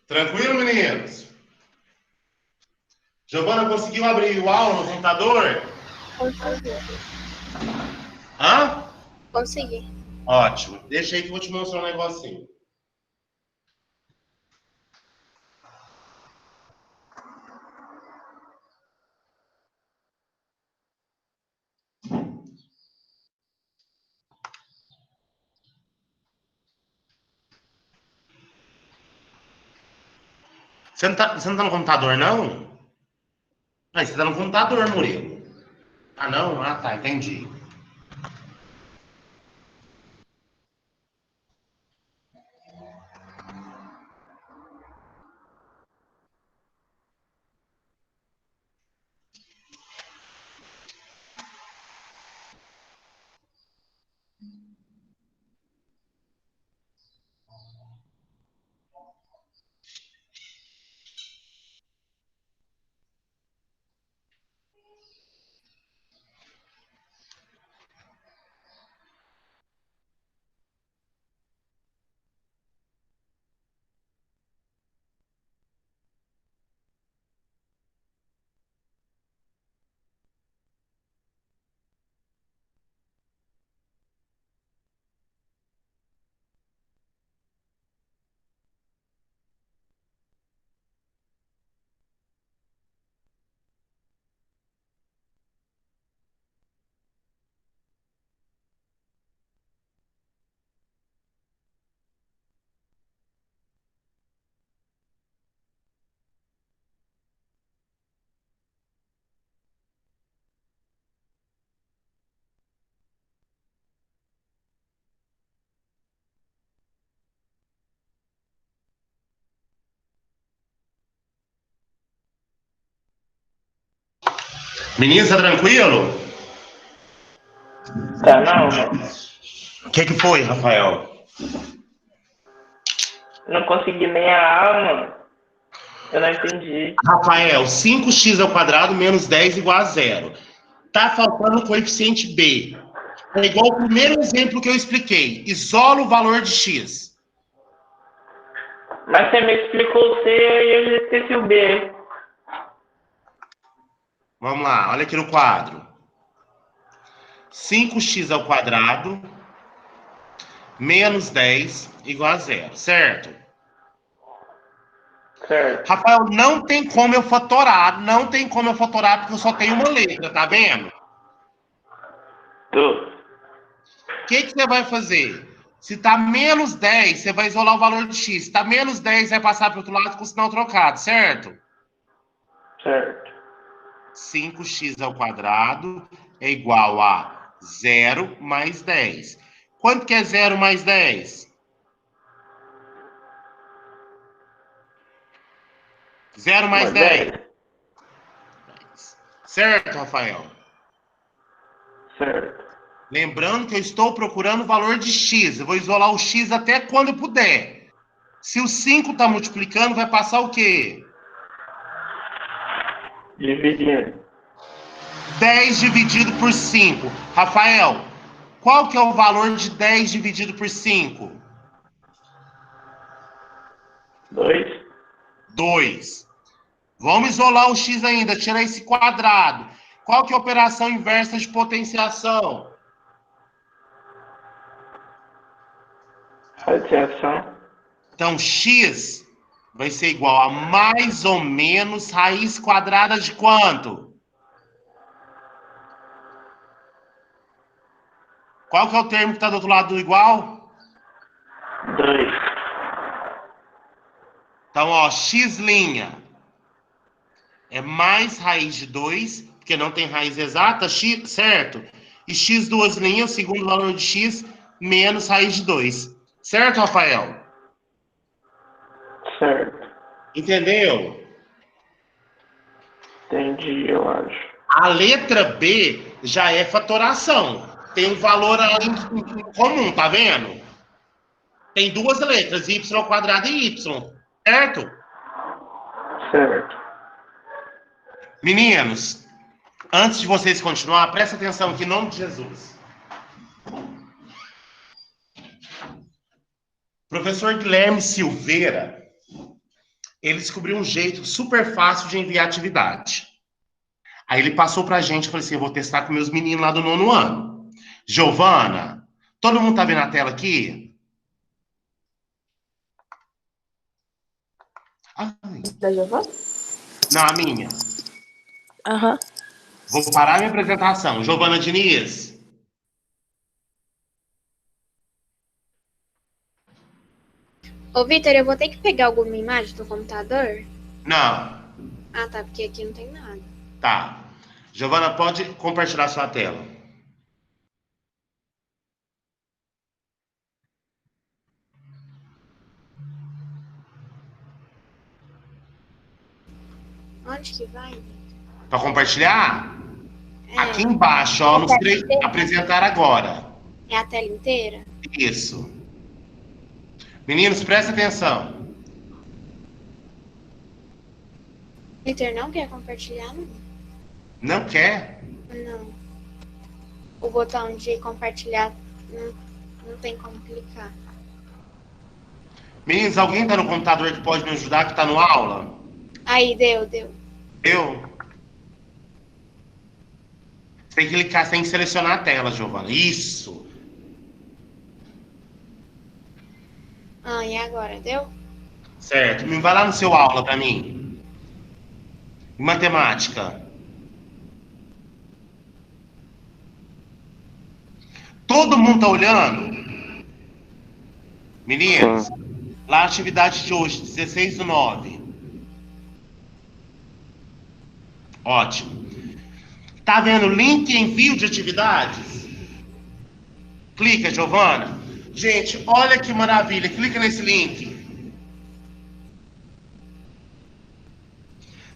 Speaker 1: Tranquilo, meninos? Giovana, conseguiu abrir o aula no computador?
Speaker 5: Consegui.
Speaker 1: Hã?
Speaker 5: Consegui.
Speaker 1: Ótimo. Deixa aí que eu vou te mostrar um negocinho. Você não tá no computador, não? Ah, você tá no computador, Murilo. Ah, não? Ah, tá, entendi. Menino, tá tranquilo?
Speaker 7: Tá, não, mas
Speaker 1: O que foi, Rafael?
Speaker 7: não consegui nem a A, mano. Eu não entendi.
Speaker 1: Rafael, 5x ao quadrado menos 10 igual a zero. Tá faltando o coeficiente b. É igual o primeiro exemplo que eu expliquei. Isola o valor de x.
Speaker 7: Mas você me explicou o C e eu já esqueci o B.
Speaker 1: Vamos lá, olha aqui no quadro. 5x ao quadrado menos 10 igual a zero, certo?
Speaker 7: Certo.
Speaker 1: Rafael, não tem como eu fatorar. Não tem como eu fatorar porque eu só tenho uma letra, tá vendo?
Speaker 7: Tô.
Speaker 1: O que você vai fazer? Se tá menos 10, você vai isolar o valor de x. Se tá menos 10, vai passar para o outro lado com o sinal trocado, certo?
Speaker 7: Certo.
Speaker 1: 5x ao quadrado é igual a 0 mais 10. Quanto que é 0 mais 10? 0 mais
Speaker 7: Mais
Speaker 1: 10.
Speaker 7: 10.
Speaker 1: Certo, Rafael?
Speaker 7: Certo.
Speaker 1: Lembrando que eu estou procurando o valor de x. Eu vou isolar o x até quando eu puder. Se o 5 está multiplicando, vai passar o quê?
Speaker 7: Dividindo.
Speaker 1: 10 dividido por 5. Rafael, qual que é o valor de 10 dividido por 5?
Speaker 7: 2.
Speaker 1: 2. Vamos isolar o x ainda, tirar esse quadrado. Qual que é a operação inversa de potenciação?
Speaker 7: Radiação.
Speaker 1: Então, x vai ser igual a mais ou menos raiz quadrada de quanto? Qual que é o termo que está do outro lado do igual?
Speaker 7: 2.
Speaker 1: Então, ó, x' é mais raiz de 2, porque não tem raiz exata, x, certo? E x duas linhas, o segundo valor de x, menos raiz de 2. Certo, Rafael?
Speaker 7: Certo.
Speaker 1: Entendeu?
Speaker 7: Entendi, eu acho.
Speaker 1: A letra B já é fatoração. Tem um valor ali em comum, tá vendo? Tem duas letras, y quadrado e y, certo?
Speaker 7: Certo.
Speaker 1: Meninos, antes de vocês continuar, presta atenção aqui, em nome de Jesus. Professor Guilherme Silveira, ele descobriu um jeito super fácil de enviar atividade. Aí ele passou pra gente e falou assim: eu vou testar com meus meninos lá do 9º ano. Giovana, todo mundo tá vendo a tela aqui? Ai,
Speaker 8: Da Giovana?
Speaker 1: não, a minha.
Speaker 8: Aham.
Speaker 1: Vou parar minha apresentação. Giovana Diniz.
Speaker 5: Ô, Vitor, eu vou ter que pegar alguma imagem do computador?
Speaker 1: Não,
Speaker 5: Ah, tá, porque aqui não tem nada.
Speaker 1: tá. Giovana, pode compartilhar sua tela.
Speaker 5: Onde que vai?
Speaker 1: Para compartilhar?
Speaker 5: É,
Speaker 1: Aqui embaixo, ó, nos três. Apresentar agora.
Speaker 5: é a tela inteira?
Speaker 1: Isso. Meninos, prestem atenção.
Speaker 5: Vitor não quer compartilhar, não?
Speaker 1: Não quer?
Speaker 5: Não. O botão de compartilhar não tem como clicar.
Speaker 1: Meninos, alguém tá no computador que pode me ajudar, que tá no aula?
Speaker 5: Aí, deu.
Speaker 1: Eu? Você tem que clicar, você tem que selecionar a tela, Giovana. Isso.
Speaker 5: Ah, e agora? Deu?
Speaker 1: Certo. Vai lá no seu aula para mim. Em matemática. Todo mundo tá olhando? Meninos, lá a atividade de hoje, 16/9. Ótimo. Tá vendo link e envio de atividades? Clica, Giovana. Gente, olha que maravilha. Clica nesse link.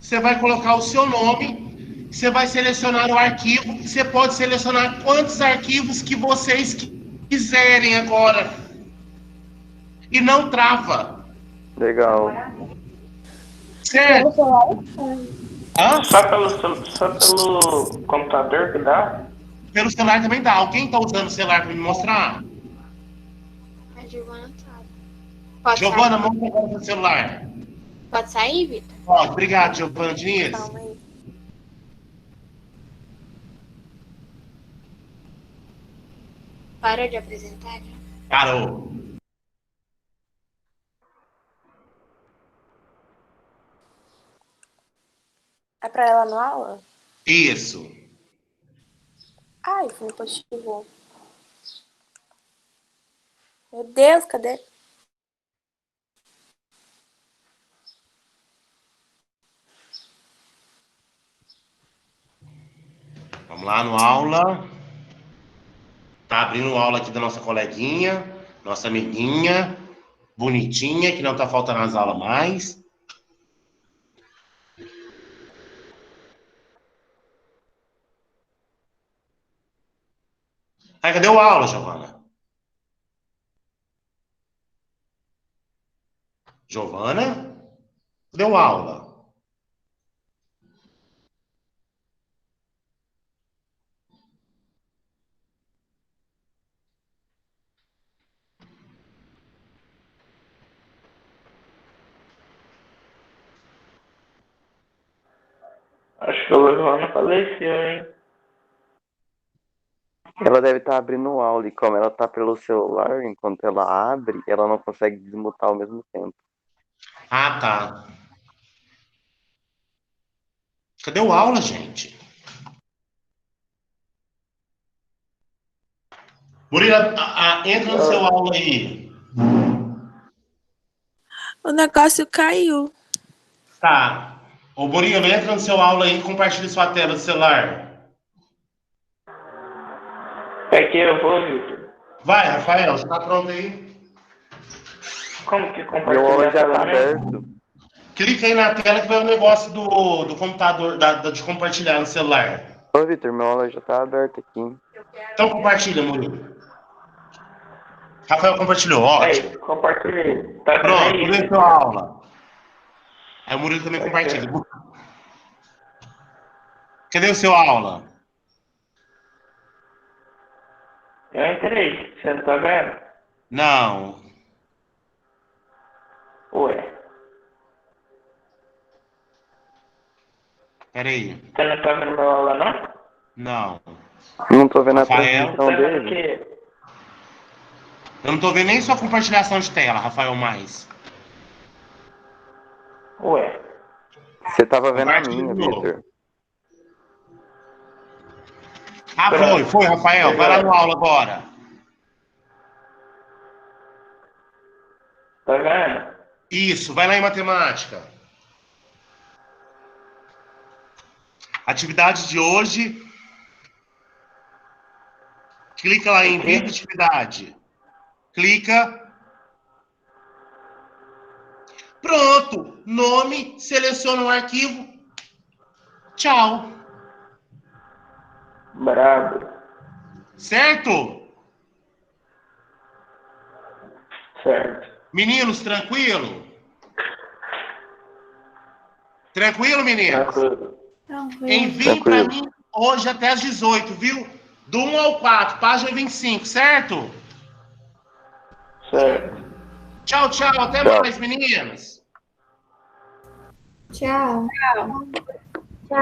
Speaker 1: Você vai colocar o seu nome, você vai selecionar o arquivo, você pode selecionar quantos arquivos que vocês quiserem agora. E não trava.
Speaker 6: Legal.
Speaker 1: Certo? Hã?
Speaker 7: Só pelo computador que dá?
Speaker 1: Pelo celular também dá. Alguém está usando o celular para me mostrar?
Speaker 5: A Giovana tá. Pode
Speaker 1: Giovana,
Speaker 5: sair?
Speaker 1: mostra agora no celular.
Speaker 5: Pode sair, Vitor?
Speaker 1: Pode. Obrigado, Giovana Diniz.
Speaker 5: Calma aí. Parou de apresentar já?
Speaker 1: Parou.
Speaker 8: É pra ela no aula?
Speaker 1: Isso.
Speaker 8: Ai, foi positivo. Meu Deus, cadê?
Speaker 1: Vamos lá no aula. Tá abrindo aula aqui da nossa coleguinha, nossa amiguinha, bonitinha, que não tá faltando nas aulas mais. Aí, cadê o aula, Giovana? Giovana? Cadê o aula?
Speaker 7: Acho que a Giovana faleceu, hein?
Speaker 6: Ela deve estar abrindo aula e como ela tá pelo celular, enquanto ela abre, ela não consegue desmutar ao mesmo tempo.
Speaker 1: Ah, tá. Cadê o aula, gente? Murilo, entra no seu aula aí.
Speaker 8: O negócio caiu.
Speaker 1: Tá. Ô, Murilo, entra no seu aula aí e compartilha sua tela do celular.
Speaker 7: É que eu vou, Vitor.
Speaker 1: Vai, Rafael, você tá pronto aí?
Speaker 7: Como que
Speaker 6: Meu
Speaker 7: compartilha
Speaker 6: aula
Speaker 7: a
Speaker 6: já
Speaker 7: tela
Speaker 6: tá
Speaker 7: mesmo?
Speaker 6: aberto.
Speaker 1: Clica aí na tela que vai o negócio do computador, de compartilhar no celular.
Speaker 6: Ô, Vitor, meu aula já tá aberto aqui.
Speaker 1: Então compartilha, Murilo. Rafael compartilhou, ótimo.
Speaker 7: Aí, compartilhei. Tá vendo
Speaker 1: Pronto,
Speaker 7: aí?
Speaker 1: mudei sua aula. Aí o Murilo também
Speaker 7: Tá
Speaker 1: compartilha.
Speaker 7: certo.
Speaker 1: Cadê o seu aula?
Speaker 7: Eu entrei. Você não tá vendo?
Speaker 1: Não.
Speaker 7: Ué.
Speaker 1: Peraí.
Speaker 7: Você não tá vendo meu aula, não?
Speaker 1: Não.
Speaker 6: Não tô vendo a
Speaker 1: Rafael?
Speaker 7: Você
Speaker 6: transmissão
Speaker 7: tá vendo o
Speaker 6: dele.
Speaker 7: quê?
Speaker 1: Eu não tô vendo nem sua compartilhação de tela, Rafael, mais.
Speaker 7: Ué.
Speaker 6: Você tava vendo a
Speaker 1: Compartilha
Speaker 6: minha,
Speaker 1: de novo.
Speaker 6: Vitor.
Speaker 1: Ah, foi, Rafael. Vai lá no aula agora.
Speaker 7: Tá vendo?
Speaker 1: Isso, vai lá em matemática. Atividade de hoje. Clica lá em
Speaker 7: O quê?
Speaker 1: vídeo atividade. Clica. Pronto. Nome, seleciona um arquivo. Tchau.
Speaker 7: Brabo.
Speaker 1: Certo?
Speaker 7: Certo.
Speaker 1: Meninos, tranquilo? Tranquilo, meninos?
Speaker 7: Tranquilo.
Speaker 1: Envie para
Speaker 6: Tranquilo.
Speaker 1: mim hoje até às 18, viu? Do 1 ao 4, página 25, certo?
Speaker 7: Certo.
Speaker 1: Tchau, tchau. Até
Speaker 6: Tchau.
Speaker 1: mais, meninas.
Speaker 2: Tchau.